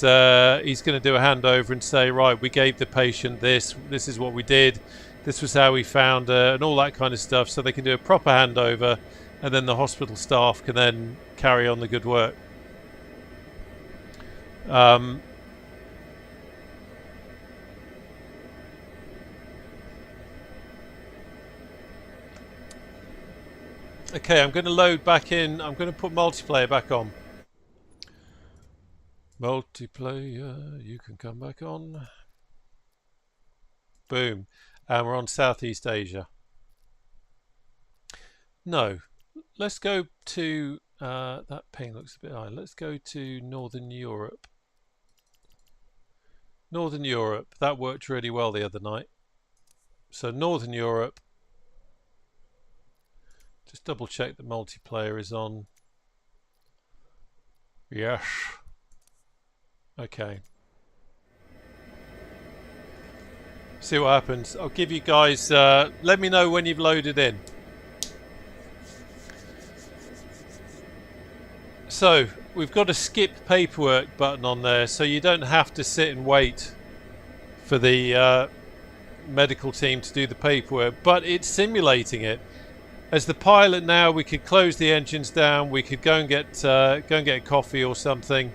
he's going to do a handover and say, right, we gave the patient this is what we did, this was how we found her, and all that kind of stuff, so they can do a proper handover, and then the hospital staff can then carry on the good work. Okay, I'm going to load back in. I'm going to put multiplayer back on. Multiplayer, you can come back on. Boom. And we're on Southeast Asia. No. Let's go to... that ping looks a bit high. Let's go to Northern Europe. Northern Europe. That worked really well the other night. So Northern Europe. Just double check that multiplayer is on. Yes. Okay. See what happens. I'll give you guys... let me know when you've loaded in. So, we've got a skip paperwork button on there, so you don't have to sit and wait for the medical team to do the paperwork, but it's simulating it. As the pilot now, we could close the engines down, we could go and get coffee or something,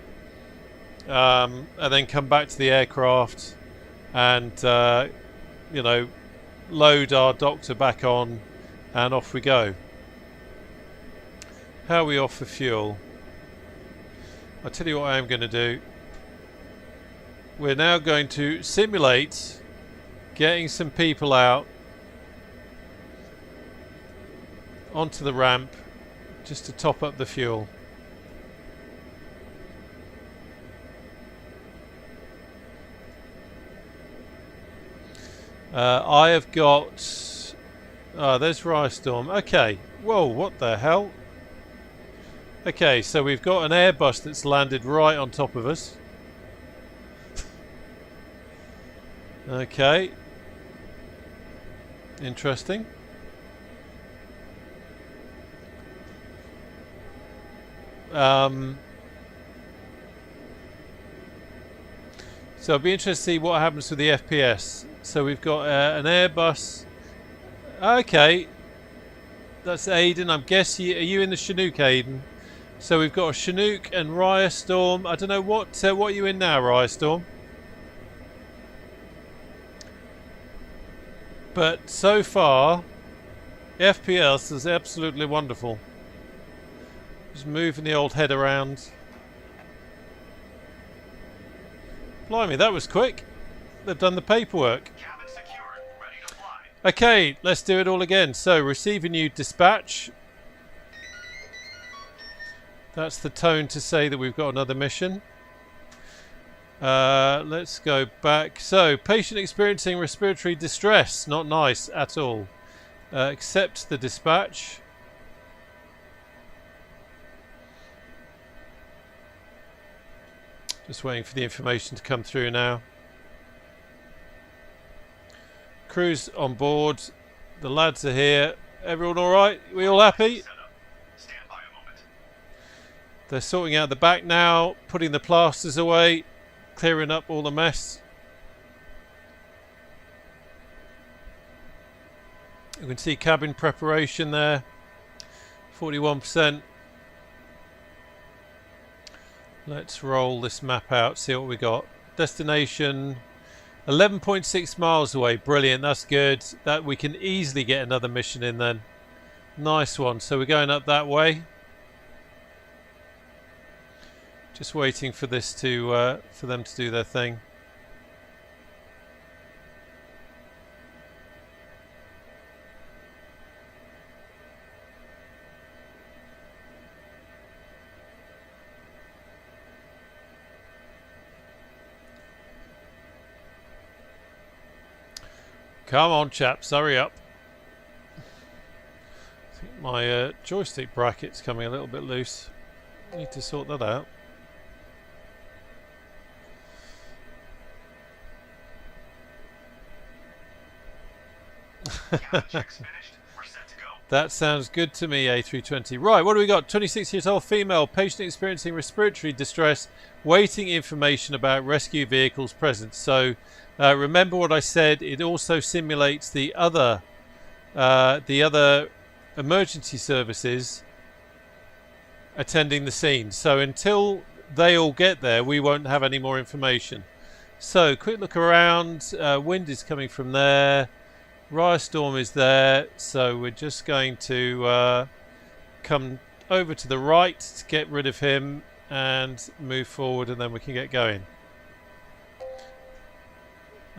and then come back to the aircraft and you know, load our doctor back on, and off we go. How are we off for fuel? I'll tell you what I am going to do. We're now going to simulate getting some people out onto the ramp just to top up the fuel. I have got... there's Rystorm. Okay. Whoa, what the hell? Okay, so we've got an Airbus that's landed right on top of us. Okay. Interesting. So I'll be interested to see what happens with the FPS. So we've got an Airbus. Okay. That's Aiden. I'm guessing... Are you in the Chinook, Aiden? So we've got a Chinook and Rystorm. I don't know what are you in now, Rystorm? But so far, FPS is absolutely wonderful. Just moving the old head around. Blimey, that was quick. They've done the paperwork. Cabin secured, ready to fly. Okay, let's do it all again. So, receive a new dispatch. That's the tone to say that we've got another mission. Let's go back. So, patient experiencing respiratory distress. Not nice at all. Accept the dispatch. Just waiting for the information to come through now. crew's on board. The lads are here. Everyone all right? We all happy? Set up. Stand by a moment. They're sorting out the back now, putting the plasters away, clearing up all the mess. You can see cabin preparation there, 41%. Let's roll this map out, see what we got. Destination 11.6 miles away. Brilliant, that's good. That we can easily get another mission in then. Nice one. So we're going up that way. Just waiting for this to for them to do their thing. Come on, chaps, hurry up. I think my joystick bracket's coming a little bit loose. Need to sort that out. Cabin check's finished. We're set to go. That sounds good to me, A320. Right, what do we got? 26 years old female, patient experiencing respiratory distress, waiting information about rescue vehicles present. So remember what I said, it also simulates the other emergency services attending the scene. So until they all get there, we won't have any more information. So quick look around, wind is coming from there. Riot is there, so we're just going to come over to the right to get rid of him and move forward, and then we can get going.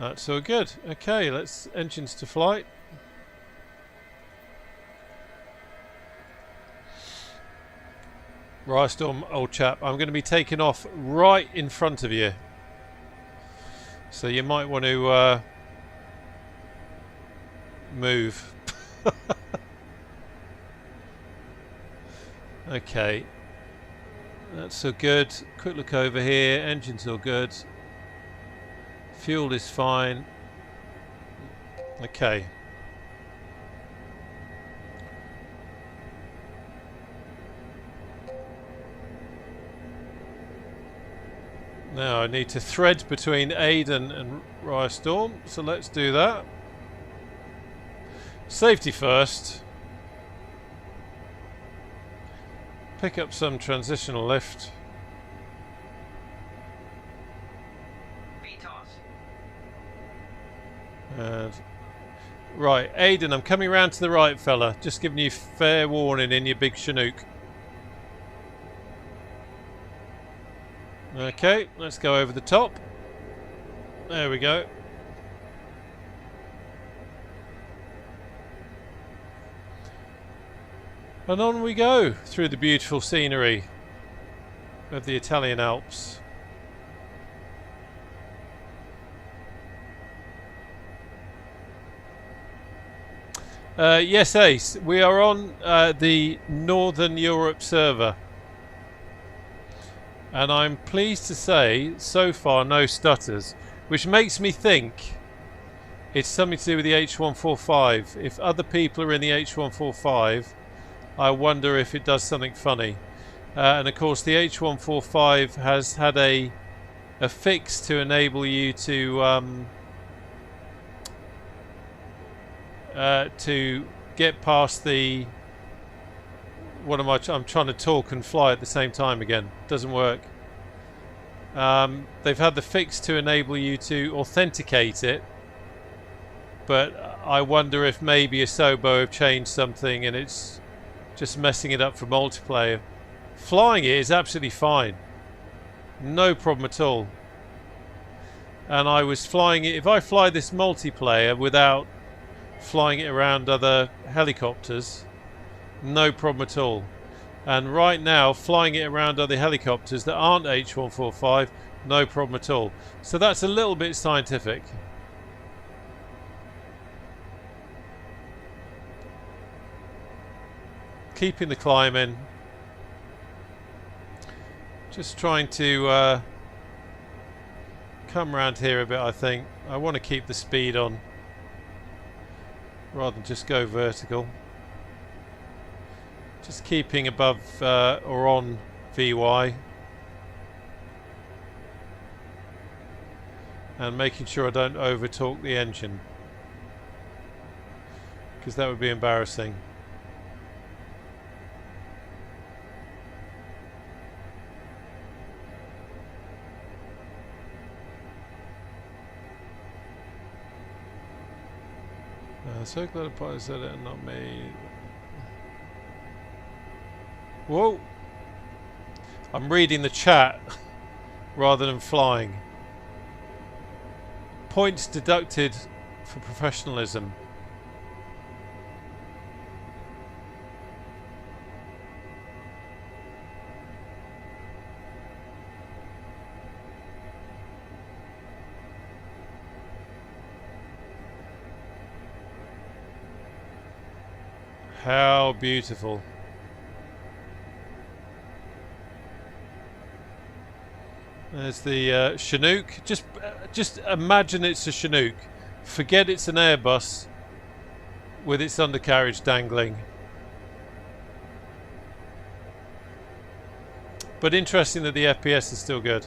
That's all good. Okay, let's engines to flight. Riot, old chap, I'm going to be taking off right in front of you, so you might want to move. Okay, that's all good. Quick look over here, engine's all good, fuel is fine. Okay, now I need to thread between Aiden and Riostorm, so let's do that. Safety first. Pick up some transitional lift. And right, Aiden, I'm coming round to the right, fella. Just giving you fair warning in your big Chinook. Okay, let's go over the top. There we go. And on we go through the beautiful scenery of the Italian Alps. Yes, Ace, we are on the Northern Europe server. And I'm pleased to say, so far, no stutters, which makes me think it's something to do with the H145. If other people are in the H145, I wonder if it does something funny. And of course the H145 has had a fix to enable you to get past the I'm trying to talk and fly at the same time again. Doesn't work. They've had the fix to enable you to authenticate it, but I wonder if maybe Asobo have changed something and it's just messing it up for multiplayer. Flying it is absolutely fine, no problem at all. And I was flying it, if I fly this multiplayer without flying it around other helicopters, no problem at all. And right now flying it around other helicopters that aren't H145, no problem at all. So that's a little bit scientific. Keeping the climb in. Just trying to come around here a bit, I think. I want to keep the speed on. rather than just go vertical. Just keeping above or on VY. And making sure I don't over torque the engine, because that would be embarrassing. So glad the pilot said it and not me. Whoa! I'm reading the chat rather than flying. Points deducted for professionalism. How beautiful. There's the Chinook. Just imagine it's a Chinook. Forget it's an Airbus with its undercarriage dangling. But interesting that the FPS is still good.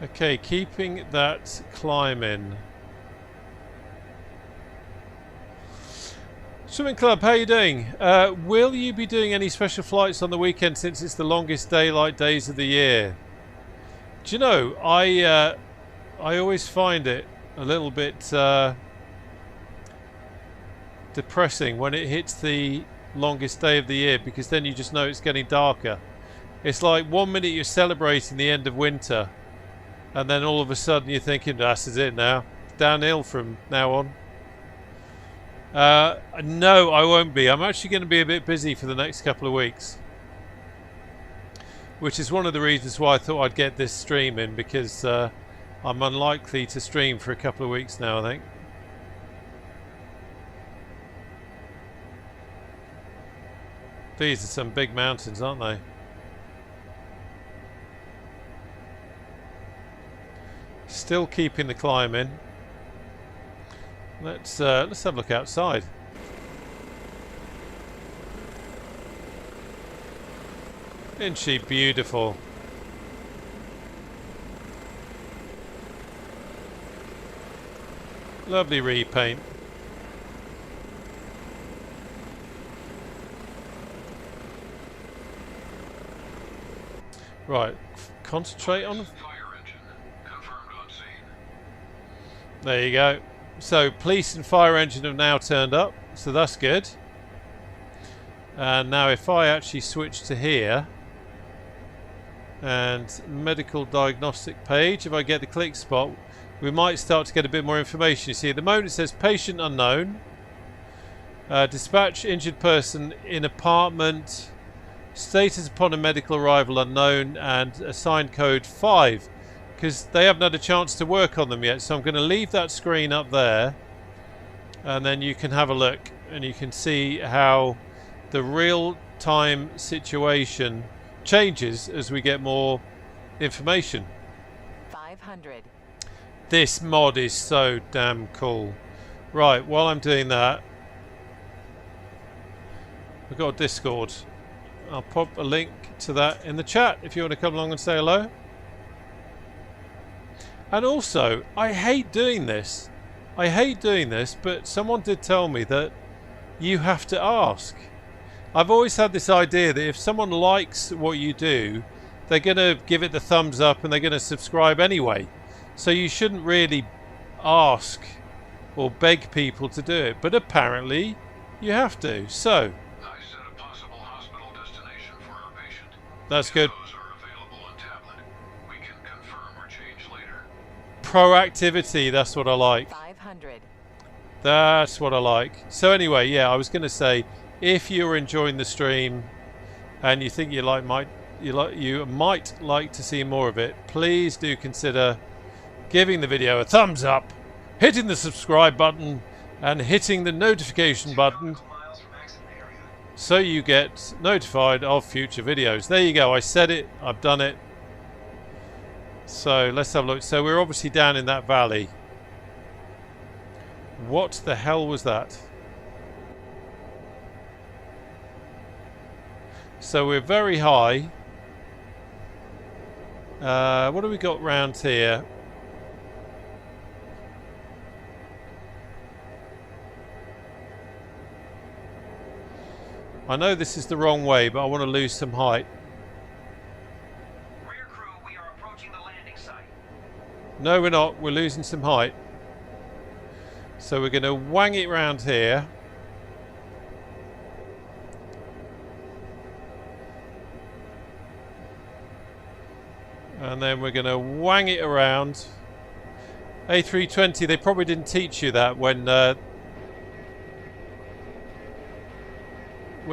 Okay, keeping that climb in. Swimming Club, how are you doing? Will you be doing any special flights on the weekend since it's the longest daylight days of the year? Do you know, I always find it a little bit depressing when it hits the longest day of the year, because then you just know it's getting darker. It's like 1 minute you're celebrating the end of winter, and then all of a sudden you're thinking, this is it now. Downhill from now on. No, I won't be. I'm actually going to be a bit busy for the next couple of weeks, which is one of the reasons why I thought I'd get this stream in, because I'm unlikely to stream for a couple of weeks now, I think. These are some big mountains, aren't they? Still keeping the climb in. Let's have a look outside. Isn't she beautiful? Lovely repaint. Right, concentrate on. Fire engine confirmed on scene. There you go. So police and fire engine have now turned up, so that's good. And now if I actually switch to here and medical diagnostic page, if I get the click spot, we might start to get a bit more information. You see at the moment it says patient unknown, dispatch injured person in apartment, status upon a medical arrival unknown, and assigned code 5. Because they haven't had a chance to work on them yet, so I'm going to leave that screen up there, and then you can have a look and you can see how the real-time situation changes as we get more information. 500. This mod is so damn cool. Right, while I'm doing that, we've got a Discord. I'll pop a link to that in the chat if you want to come along and say hello. And also, I hate doing this. But someone did tell me that you have to ask. I've always had this idea that if someone likes what you do, they're going to give it the thumbs up and they're going to subscribe anyway. So you shouldn't really ask or beg people to do it. But apparently, you have to. So, I set a possible hospital destination for our patient. That's good. Those are available on tablet. We can confirm or change later. Proactivity, that's what I like. 500. That's what I like. So anyway, yeah, I was going to say, if you're enjoying the stream and you think you might like to see more of it, please do consider giving the video a thumbs up, hitting the subscribe button, and hitting the notification button so you get notified of future videos. There you go. I said it. I've done it. So let's have a look. So we're obviously down in that valley. What the hell was that? So we're very high. What do we got round here? I know this is the wrong way, but I want to lose some height. Rear crew, we are approaching the landing site. No, we're not. We're losing some height. So we're going to wang it round here. And then we're going to wang it around. A320, they probably didn't teach you that when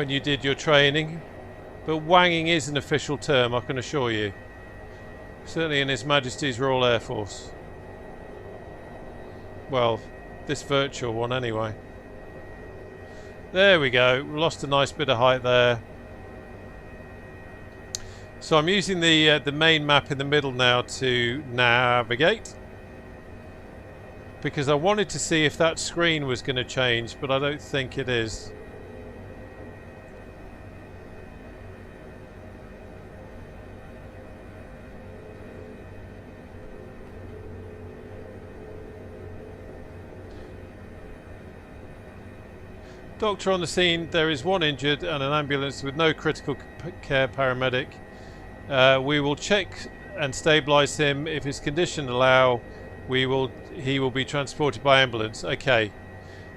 you did your training. But wanging is an official term, I can assure you. Certainly in His Majesty's Royal Air Force. Well, this virtual one anyway. There we go. We lost a nice bit of height there. So I'm using the main map in the middle now to navigate, because I wanted to see if that screen was going to change, but I don't think it is. Doctor on the scene. There is one injured and an ambulance with no critical care paramedic. We will check and stabilise him. If his condition allow, he will be transported by ambulance. Okay.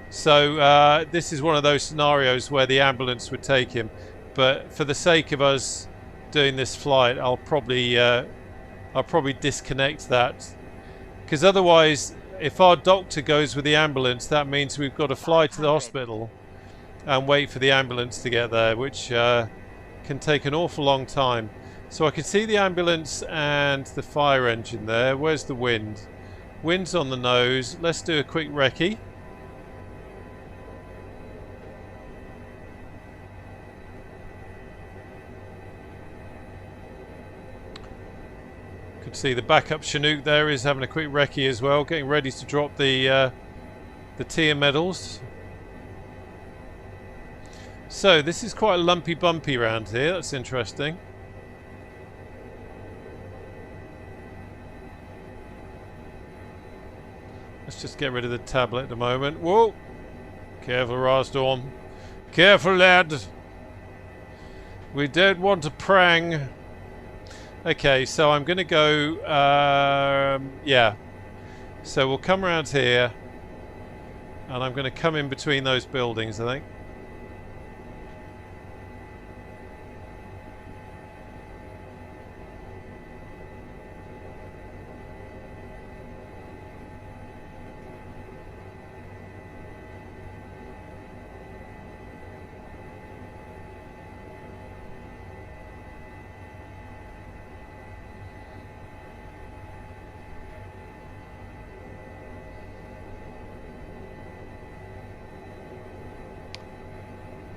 So this is one of those scenarios where the ambulance would take him, but for the sake of us doing this flight, I'll probably disconnect that, because otherwise, if our doctor goes with the ambulance, that means we've got to fly to the hospital and wait for the ambulance to get there, which can take an awful long time. So I can see the ambulance and the fire engine there. Where's the wind? Wind's on the nose. Let's do a quick recce. Could see the backup Chinook there is having a quick recce as well, getting ready to drop the tier medals. So this is quite a lumpy bumpy round here. That's interesting. Let's just get rid of the tablet at the moment. Whoa! Careful, Rarstorm. Careful, lad. We don't want to prang. Okay, so I'm going to go... yeah. So we'll come around here. And I'm going to come in between those buildings, I think.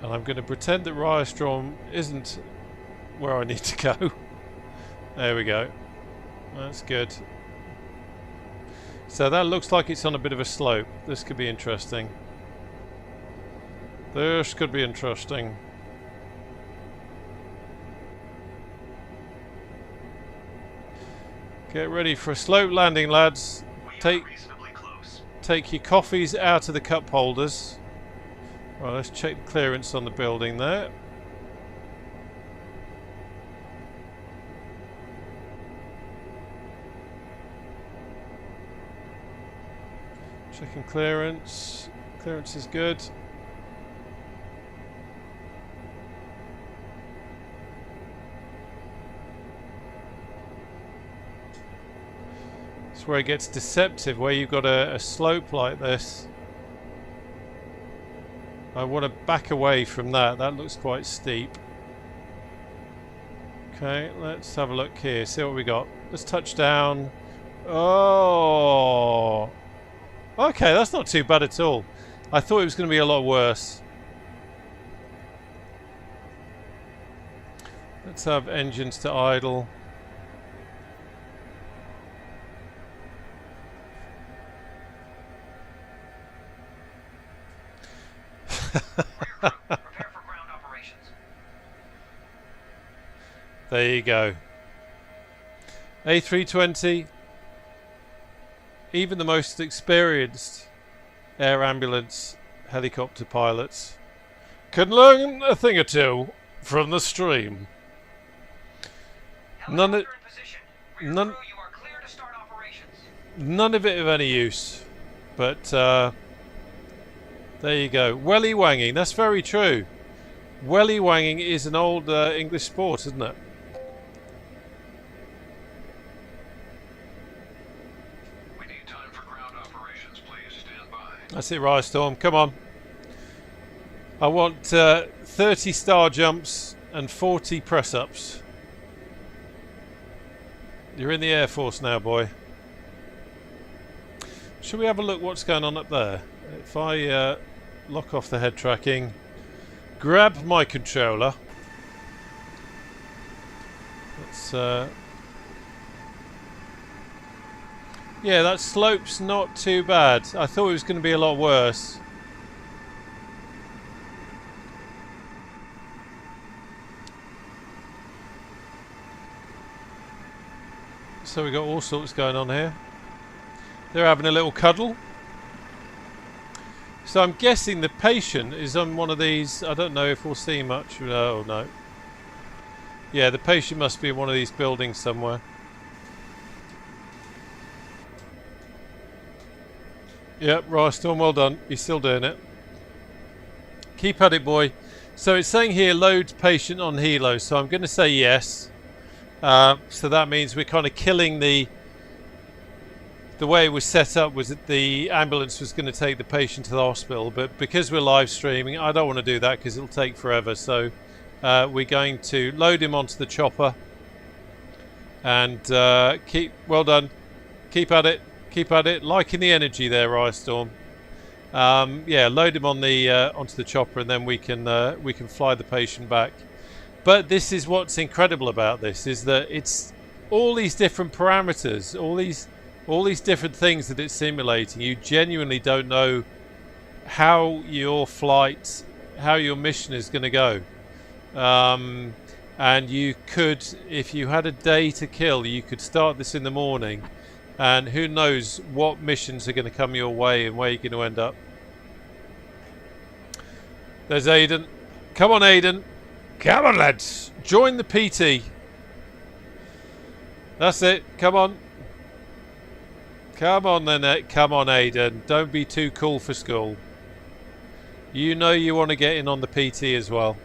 And I'm going to pretend that Ryorstrom isn't where I need to go. There we go. That's good. So that looks like it's on a bit of a slope. This could be interesting. This could be interesting. Get ready for a slope landing, lads. Take your coffees out of the cup holders. Right, let's check the clearance on the building there. Checking clearance. Clearance is good. It's where it gets deceptive, where you've got a slope like this. I want to back away from that. That looks quite steep. Okay, let's have a look here. See what we got. Let's touch down. Oh! Okay, that's not too bad at all. I thought it was going to be a lot worse. Let's have engines to idle. There you go. A320. Even the most experienced air ambulance helicopter pilots can learn a thing or two from the stream. None of, Helicopter in position. Rear none, crew, you are clear to start operations. none of it of any use. But there you go. Welly wanging. That's very true. Welly wanging is an old English sport, isn't it? We need time for ground operations, please. Stand by. That's it, Rystorm. Come on. I want 30 star jumps and 40 press-ups. You're in the Air Force now, boy. Should we have a look what's going on up there? If I lock off the head tracking, grab my controller. Let's yeah, that slope's not too bad. I thought it was going to be a lot worse. So we've got all sorts going on here. They're having a little cuddle. So I'm guessing the patient is on one of these. I don't know if we'll see much. Oh no. Yeah, the patient must be in one of these buildings somewhere. Yep, Rystorm, well done. You're still doing it. Keep at it, boy. So it's saying here load patient on helo. So I'm going to say yes. So that means we're kind of killing the way it was set up was that the ambulance was going to take the patient to the hospital, but because we're live streaming, I don't want to do that because it'll take forever. So we're going to load him onto the chopper and well done. Keep at it. Liking the energy there, Rystorm. Yeah, load him on the onto the chopper, and then we can fly the patient back. But this is what's incredible about this, is that it's all these different parameters, all these different things that it's simulating. You genuinely don't know how your flight, how your mission is going to go. And you could, if you had a day to kill, you could start this in the morning, and who knows what missions are going to come your way and where you're going to end up. There's Aiden. Come on, Aiden. Come on, lads. Join the PT. That's it. Come on. Come on, then. Come on, Aiden. Don't be too cool for school. You know you want to get in on the PT as well.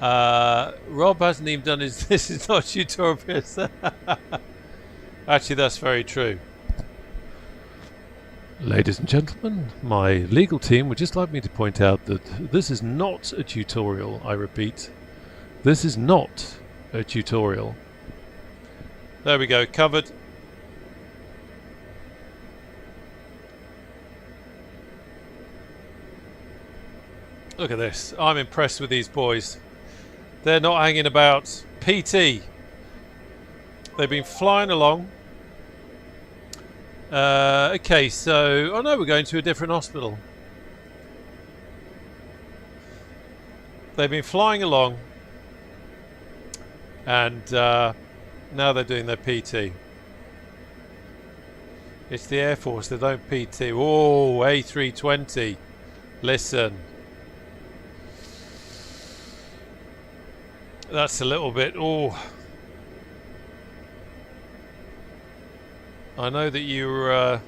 Rob hasn't even done his this is not tutorial. Actually, that's very true. Ladies and gentlemen, my legal team would just like me to point out that this is not a tutorial. I repeat, this is not a tutorial. There we go, covered. Look at this. I'm impressed with these boys. They're not hanging about. PT. They've been flying along. Okay, so... Oh no, we're going to a different hospital. They've been flying along. And now they're doing their PT. It's the Air Force, they don't PT. Oh, A320. Listen. That's a little bit... Oh... I know that you're,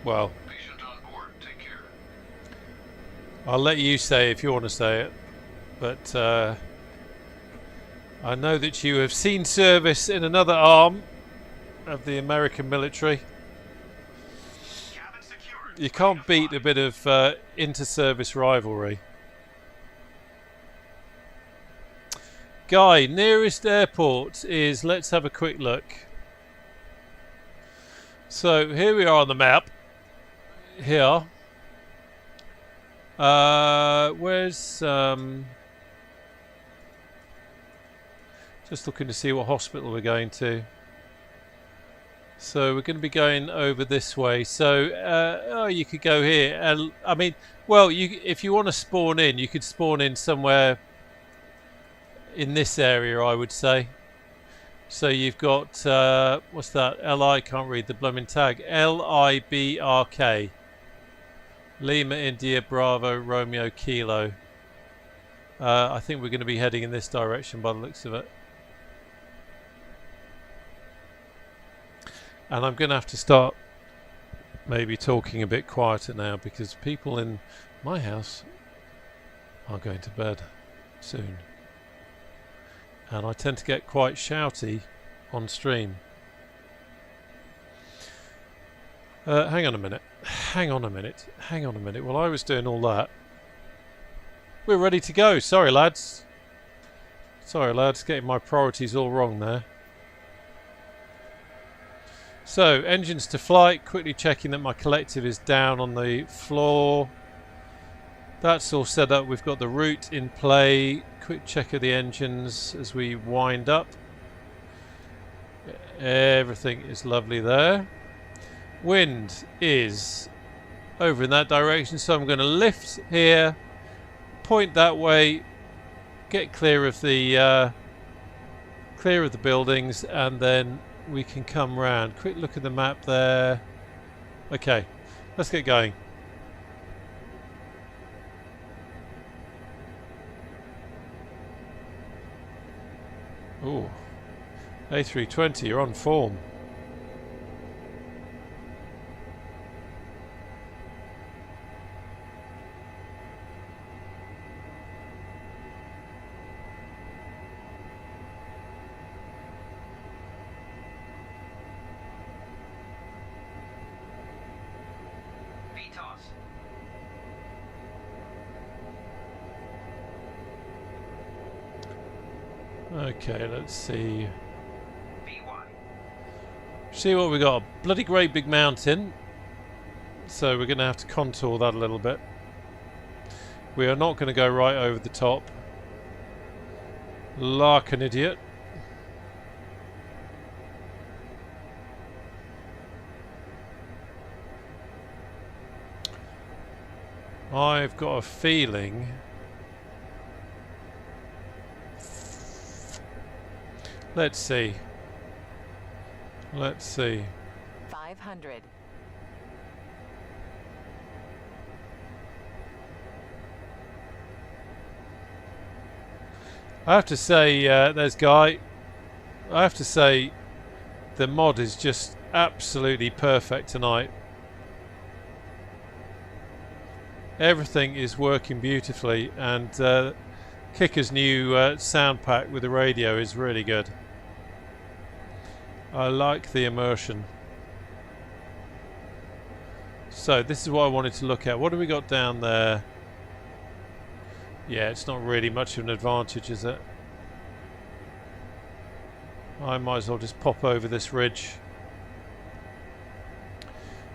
well... Patient on board. Take care. I'll let you say if you want to say it. But, I know that you have seen service in another arm of the American military. Cabin secured. You can't beat a bit of inter-service rivalry. Guy, nearest airport is... Let's have a quick look. So here we are on the map. Here. Where's just looking to see what hospital we're going to. So we're going to be going over this way. So oh, you could go here. I mean, well, if you want to spawn in, you could spawn in somewhere in this area, I would say. So you've got what's that? Can't read the blooming tag. LIBRK. Lima India Bravo Romeo Kilo. I think we're going to be heading in this direction by the looks of it. And I'm going to have to start maybe talking a bit quieter now, because people in my house are going to bed soon. And I tend to get quite shouty on stream. Hang on a minute. While I was doing all that, we're ready to go. Sorry lads, getting my priorities all wrong there. So, engines to flight, quickly checking that my collective is down on the floor. That's all set up. We've got the route in play. Quick check of the engines as we wind up. Everything is lovely there. Wind is over in that direction, so I'm going to lift here, point that way, get clear of the buildings, and then we can come round. Quick look at the map there. Okay, let's get going. Ooh, A320, you're on form. Okay, let's see. See what we got. A bloody great big mountain. So we're going to have to contour that a little bit. We are not going to go right over the top like an idiot. I've got a feeling let's see. 500. I have to say, there's Guy. I have to say, the mod is just absolutely perfect tonight. Everything is working beautifully, and Kicker's new sound pack with the radio is really good. I like the immersion. So this is what I wanted to look at. What do we got down there? Yeah, it's not really much of an advantage, is it? I might as well just pop over this ridge.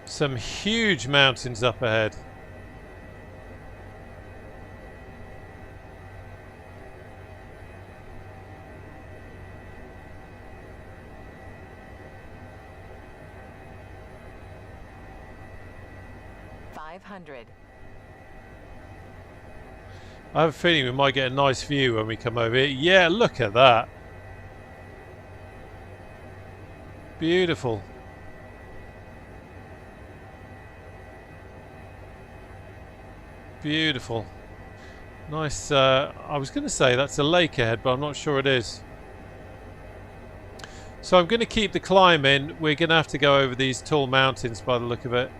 Some huge mountains up ahead. I have a feeling we might get a nice view when we come over here. Yeah, look at that. Beautiful. Beautiful. Nice. I was going to say that's a lake ahead, but I'm not sure it is. So I'm going to keep the climb in. We're going to have to go over these tall mountains by the look of it.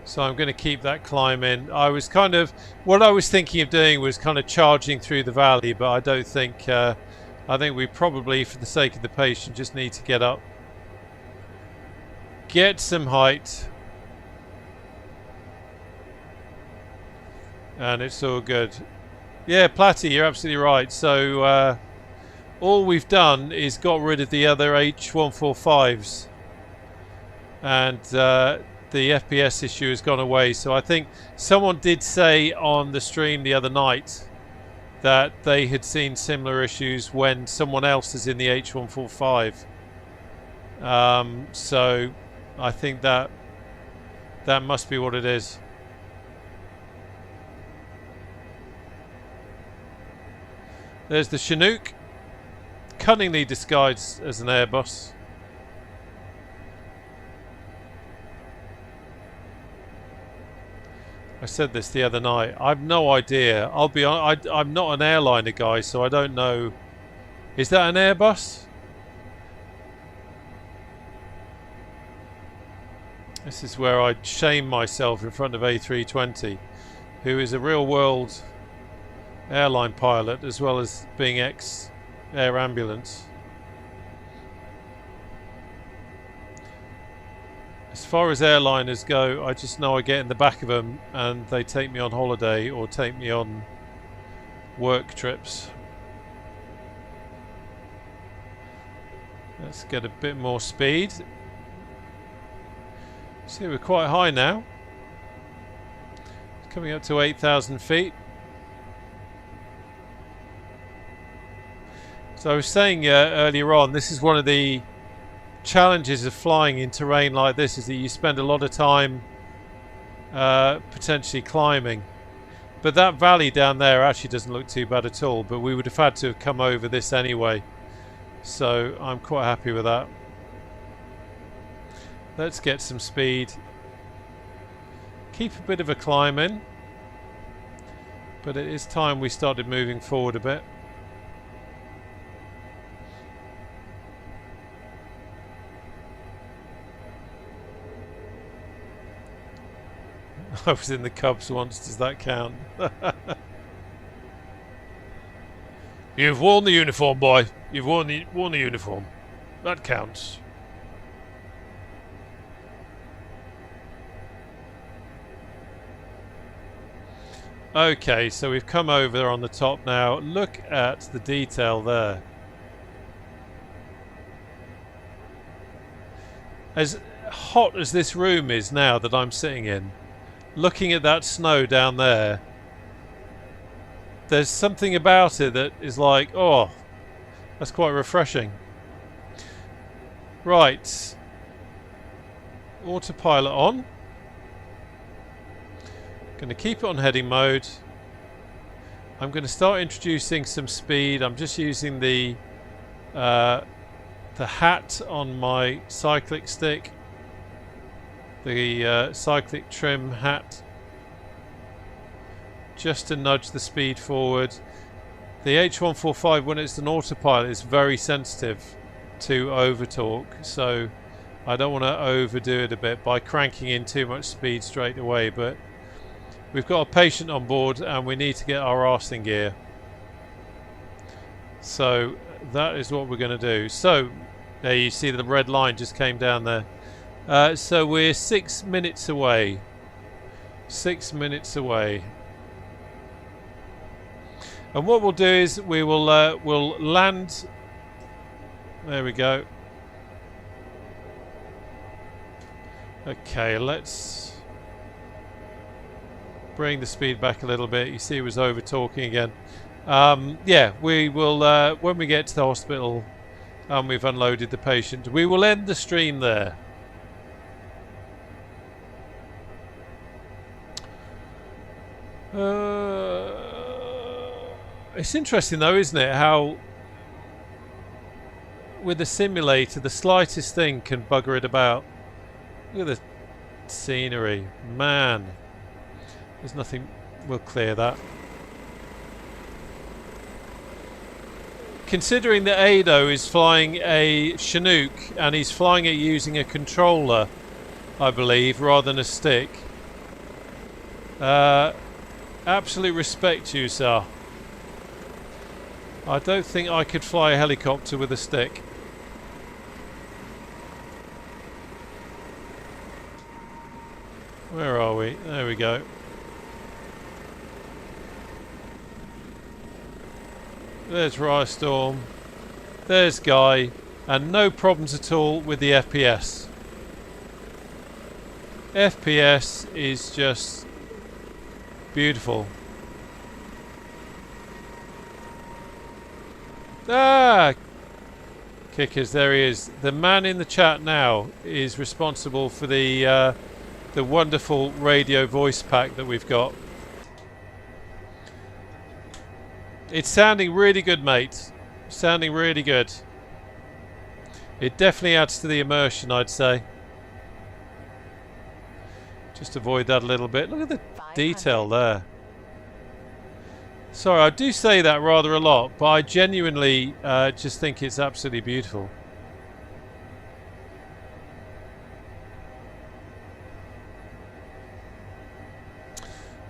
So I'm going to keep that climb in. I was kind of, what I was thinking of doing was kind of charging through the valley, but I don't think, I think we probably, for the sake of the patient, just need to get up. Get some height. And it's all good. Yeah, Platty, you're absolutely right. So all we've done is got rid of the other H145s. And the FPS issue has gone away. So I think someone did say on the stream the other night that they had seen similar issues when someone else is in the H145. So I think that must be what it is. There's the Chinook, cunningly disguised as an Airbus. I said this the other night. I've no idea. I'll be on. I'm not an airliner guy, so I don't know. Is that an Airbus? This is where I shame myself in front of A320, who is a real-world airline pilot as well as being ex-air ambulance. As far as airliners go, I just know I get in the back of them and they take me on holiday or take me on work trips. Let's get a bit more speed. See, we're quite high now. It's coming up to 8,000 feet. So I was saying earlier on, this is one of the challenges of flying in terrain like this, is that you spend a lot of time potentially climbing. But that valley down there actually doesn't look too bad at all, but we would have had to have come over this anyway. So I'm quite happy with that. Let's get some speed. Keep a bit of a climb in. But it is time we started moving forward a bit. I was in the Cubs once, does that count? You've worn the uniform, boy. You've worn the uniform. That counts. Okay, so we've come over on the top now. Look at the detail there. As hot as this room is now that I'm sitting in, looking at that snow down there, there's something about it that is like, oh, that's quite refreshing. Right. Autopilot on. Going to keep it on heading mode. I'm going to start introducing some speed. I'm just using the hat on my cyclic stick, the cyclic trim hat, just to nudge the speed forward. The H145, when it's an autopilot, is very sensitive to over torque, so I don't want to overdo it a bit by cranking in too much speed straight away, but we've got a patient on board and we need to get our arse in gear. So that is what we're going to do. So there you see the red line just came down there. So we're 6 minutes away. 6 minutes away. And what we'll do is we will we'll land. There we go. Okay, let's bring the speed back a little bit. You see it was over talking again. Yeah, we will when we get to the hospital and we've unloaded the patient, we will end the stream there. It's interesting though, isn't it, how with a simulator the slightest thing can bugger it about. Look at the scenery, man. There's nothing, we'll clear that. Considering that Ado is flying a Chinook and he's flying it using a controller, I believe, rather than a stick. Absolute respect to you, sir. I don't think I could fly a helicopter with a stick. Where are we? There we go. There's Riostorm. There's Guy. And no problems at all with the FPS. FPS is just beautiful. Ah! Kickers, there he is. The man in the chat now is responsible for the wonderful radio voice pack that we've got. It's sounding really good, mate. Sounding really good. It definitely adds to the immersion, I'd say. Just avoid that a little bit. Look at the detail there. Sorry, I do say that rather a lot, but I genuinely just think it's absolutely beautiful.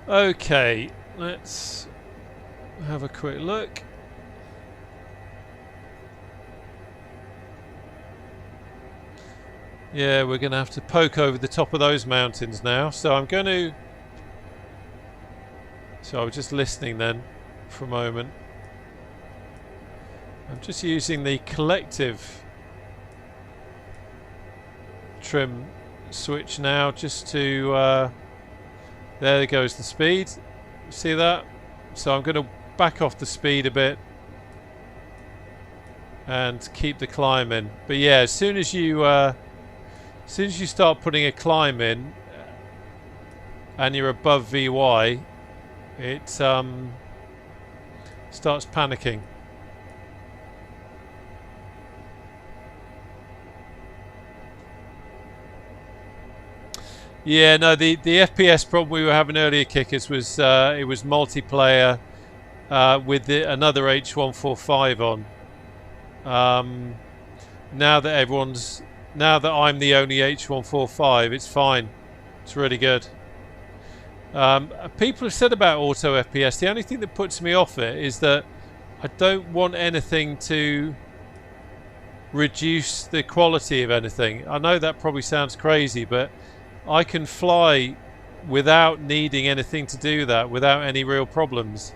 Okay, let's have a quick look. Yeah, we're going to have to poke over the top of those mountains now. So I'm going to... So I was just listening then for a moment. I'm just using the collective trim switch now just to... there goes the speed. See that? So I'm going to back off the speed a bit and keep the climb in. But yeah, as soon as you start putting a climb in and you're above VY, it starts panicking. Yeah, no, the FPS problem we were having earlier, Kickers, was it was multiplayer with another H145 on. Now that I'm the only H145, it's fine. It's really good. People have said about auto FPS, the only thing that puts me off it is that I don't want anything to reduce the quality of anything. I know that probably sounds crazy, but I can fly without needing anything to do that, without any real problems.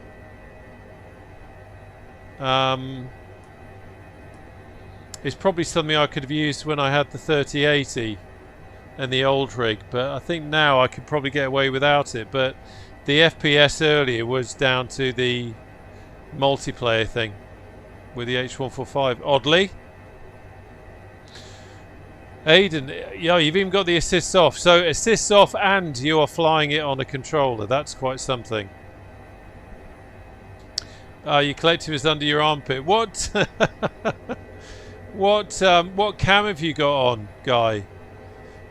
It's probably something I could have used when I had the 3080 and the old rig, but I think now I could probably get away without it. But the FPS earlier was down to the multiplayer thing with the H145, oddly. Aiden, yeah, you've even got the assists off. So assists off and you are flying it on a controller. That's quite something. Your collective is under your armpit. What? What cam have you got on, Guy?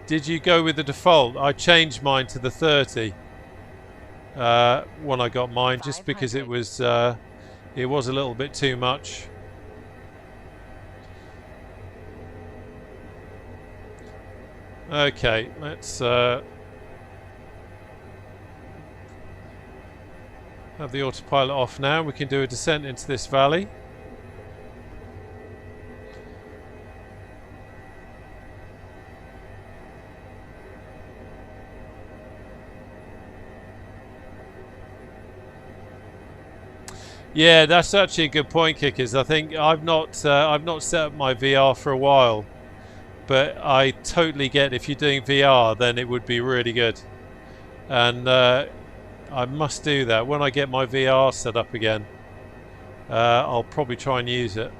Did you go with the default? I changed mine to the 30 when I got mine, just because it was a little bit too much. Okay, let's have the autopilot off now. We can do a descent into this valley. Yeah, that's actually a good point, Kickers. I think I've not set up my VR for a while, but I totally get if you're doing VR, then it would be really good, and I must do that when I get my VR set up again. I'll probably try and use it.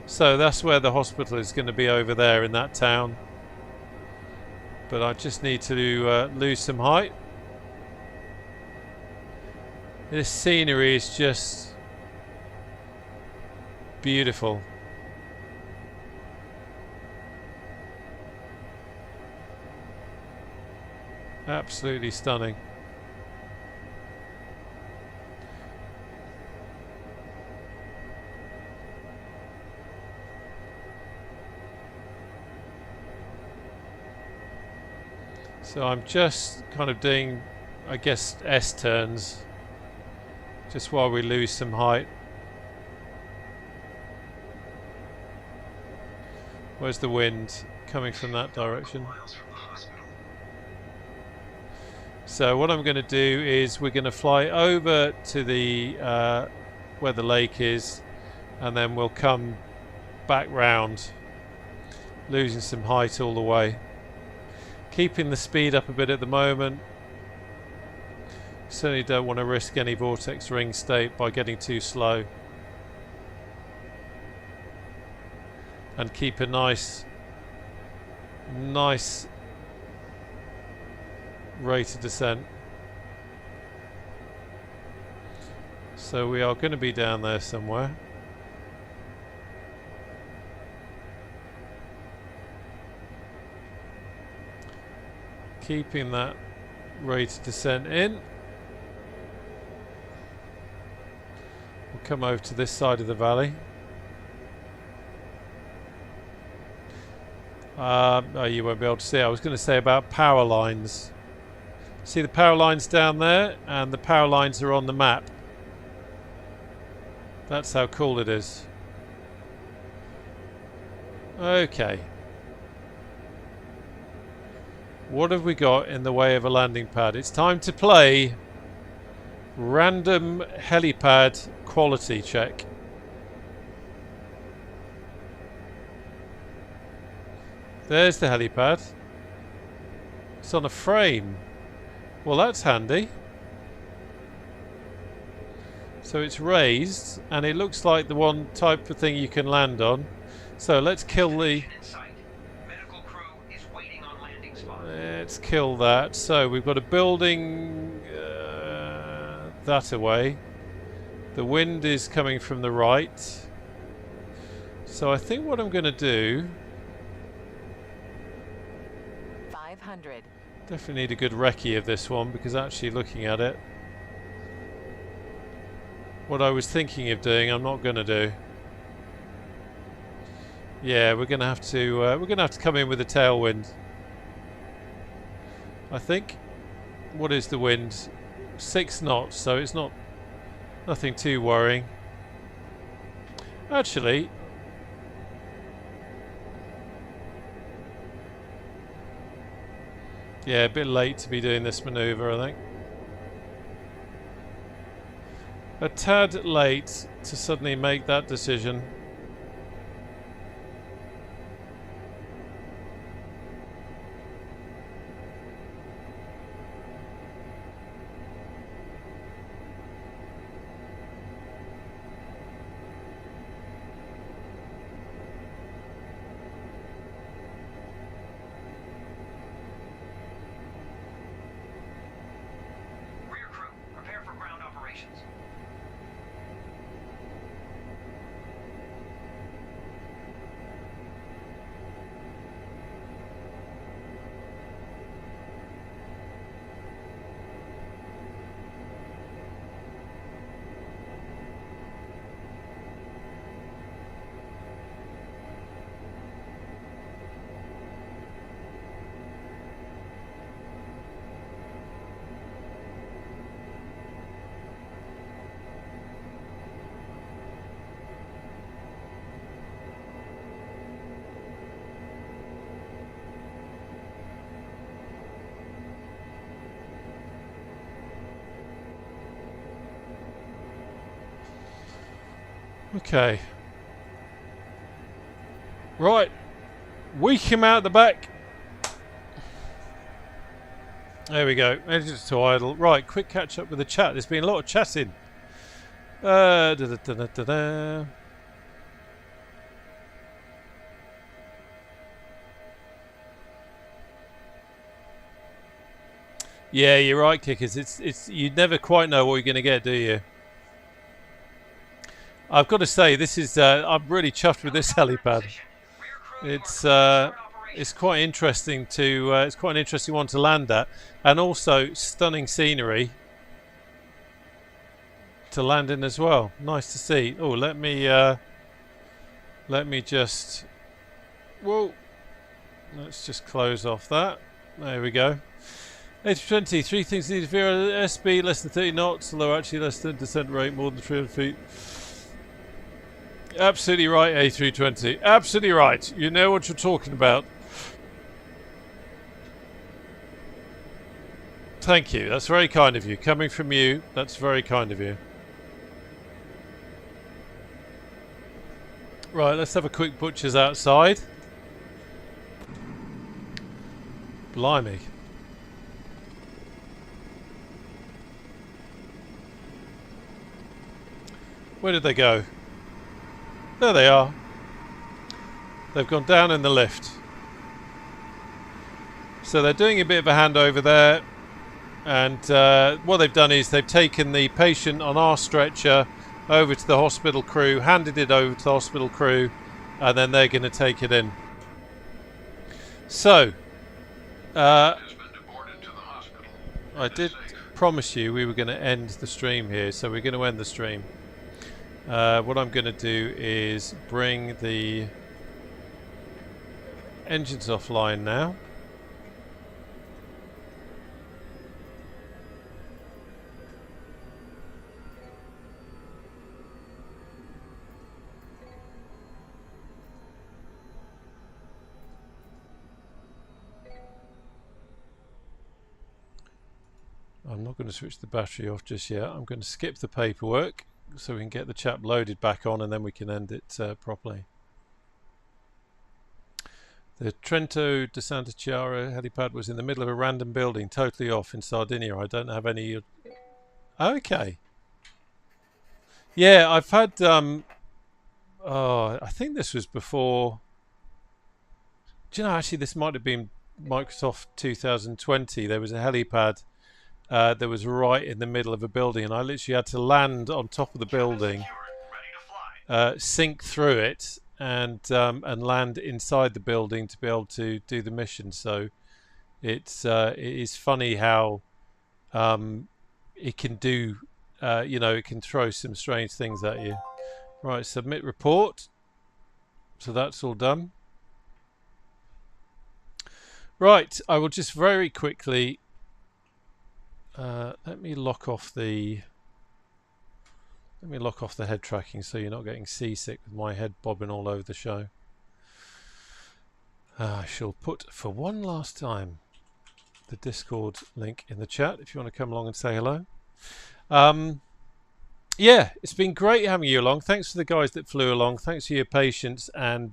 So that's where the hospital is going to be, over there in that town. But I just need to lose some height. This scenery is just beautiful. Absolutely stunning. So I'm just kind of doing, I guess, S-turns. Just while we lose some height. Where's the wind? Coming from that direction. So what I'm going to do is we're going to fly over to the where the lake is, and then we'll come back round, losing some height all the way. Keeping the speed up a bit at the moment. Certainly don't want to risk any vortex ring state by getting too slow. and keep a nice rate of descent. So we are going to be down there somewhere. Keeping that rate of descent in. We'll come over to this side of the valley. Oh, you won't be able to see. I was going to say about power lines. See the power lines down there, and the power lines are on the map. That's how cool it is. Okay. What have we got in the way of a landing pad? It's time to play random helipad quality check. There's the helipad. It's on a frame. Well, that's handy. So it's raised, and it looks like the one type of thing you can land on. So let's kill the... Let's kill that. So we've got a building that away. The wind is coming from the right. So I think what I'm going to do... 500. Definitely need a good recce of this one, because actually looking at it, what I was thinking of doing, I'm not going to do. Yeah, we're going to have to come in with a tailwind. I think. What is the wind? 6 knots, so it's nothing too worrying. Actually, yeah, a bit late to be doing this manoeuvre, I think. A tad late to suddenly make that decision. Okay. Right. Weak him out the back. There we go. Engines to idle. Right, quick catch up with the chat. There's been a lot of chatting. Da, da, da, da, da, da. Yeah, you're right, Kickers. It's you never quite know what you're going to get, do you? I've got to say, this is I'm really chuffed with this helipad. It's quite interesting to it's quite an interesting one to land at, and also stunning scenery to land in as well. Nice to see. Oh, let me just let's just close off that. There we go. H20, 3 things needed: Vera SB less than 30 knots, although actually less than descent rate, more than 300 feet. Absolutely right, A320. Absolutely right. You know what you're talking about. Thank you. That's very kind of you. Coming from you, that's very kind of you. Right, let's have a quick butcher's outside. Blimey. Where did they go? There they are. They've gone down in the lift. So they're doing a bit of a handover there. And what they've done is they've taken the patient on our stretcher over to the hospital crew, handed it over to the hospital crew, and then they're going to take it in. So, I did promise you we were going to end the stream here, so we're going to end the stream. What I'm going to do is bring the engines offline now. I'm not going to switch the battery off just yet. I'm going to skip the paperwork so we can get the chap loaded back on, and then we can end it properly. The Trento de Santa Chiara helipad was in the middle of a random building, totally off in Sardinia. I don't have any... Okay. Yeah, I've had... I think this was before... Do you know, actually, this might have been Microsoft 2020. There was a helipad that was right in the middle of a building, and I literally had to land on top of the building, sink through it, and land inside the building to be able to do the mission. So it is funny how it can do, it can throw some strange things at you. Right, submit report. So that's all done. Right, I will just very quickly let me lock off the head tracking so you're not getting seasick with my head bobbing all over the show. I shall put for one last time the Discord link in the chat if you want to come along and say hello. Yeah, it's been great having you along. Thanks for the guys that flew along. Thanks for your patience, and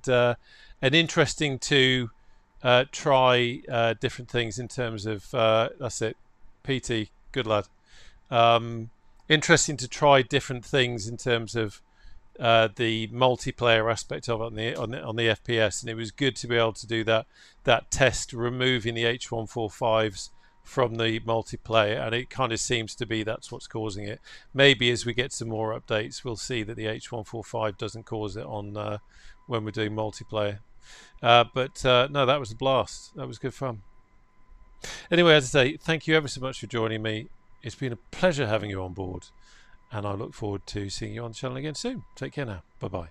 interesting to try different things in terms of that's it. PT, good lad. Interesting to try different things in terms of the multiplayer aspect of it on the FPS, and it was good to be able to do that test, removing the H145s from the multiplayer, and it kind of seems to be that's what's causing it. Maybe as we get some more updates, we'll see that the H145 doesn't cause it on when we're doing multiplayer. But no, that was a blast. That was good fun. Anyway, as I say, thank you ever so much for joining me. It's been a pleasure having you on board, and I look forward to seeing you on the channel again soon. Take care now. Bye-bye.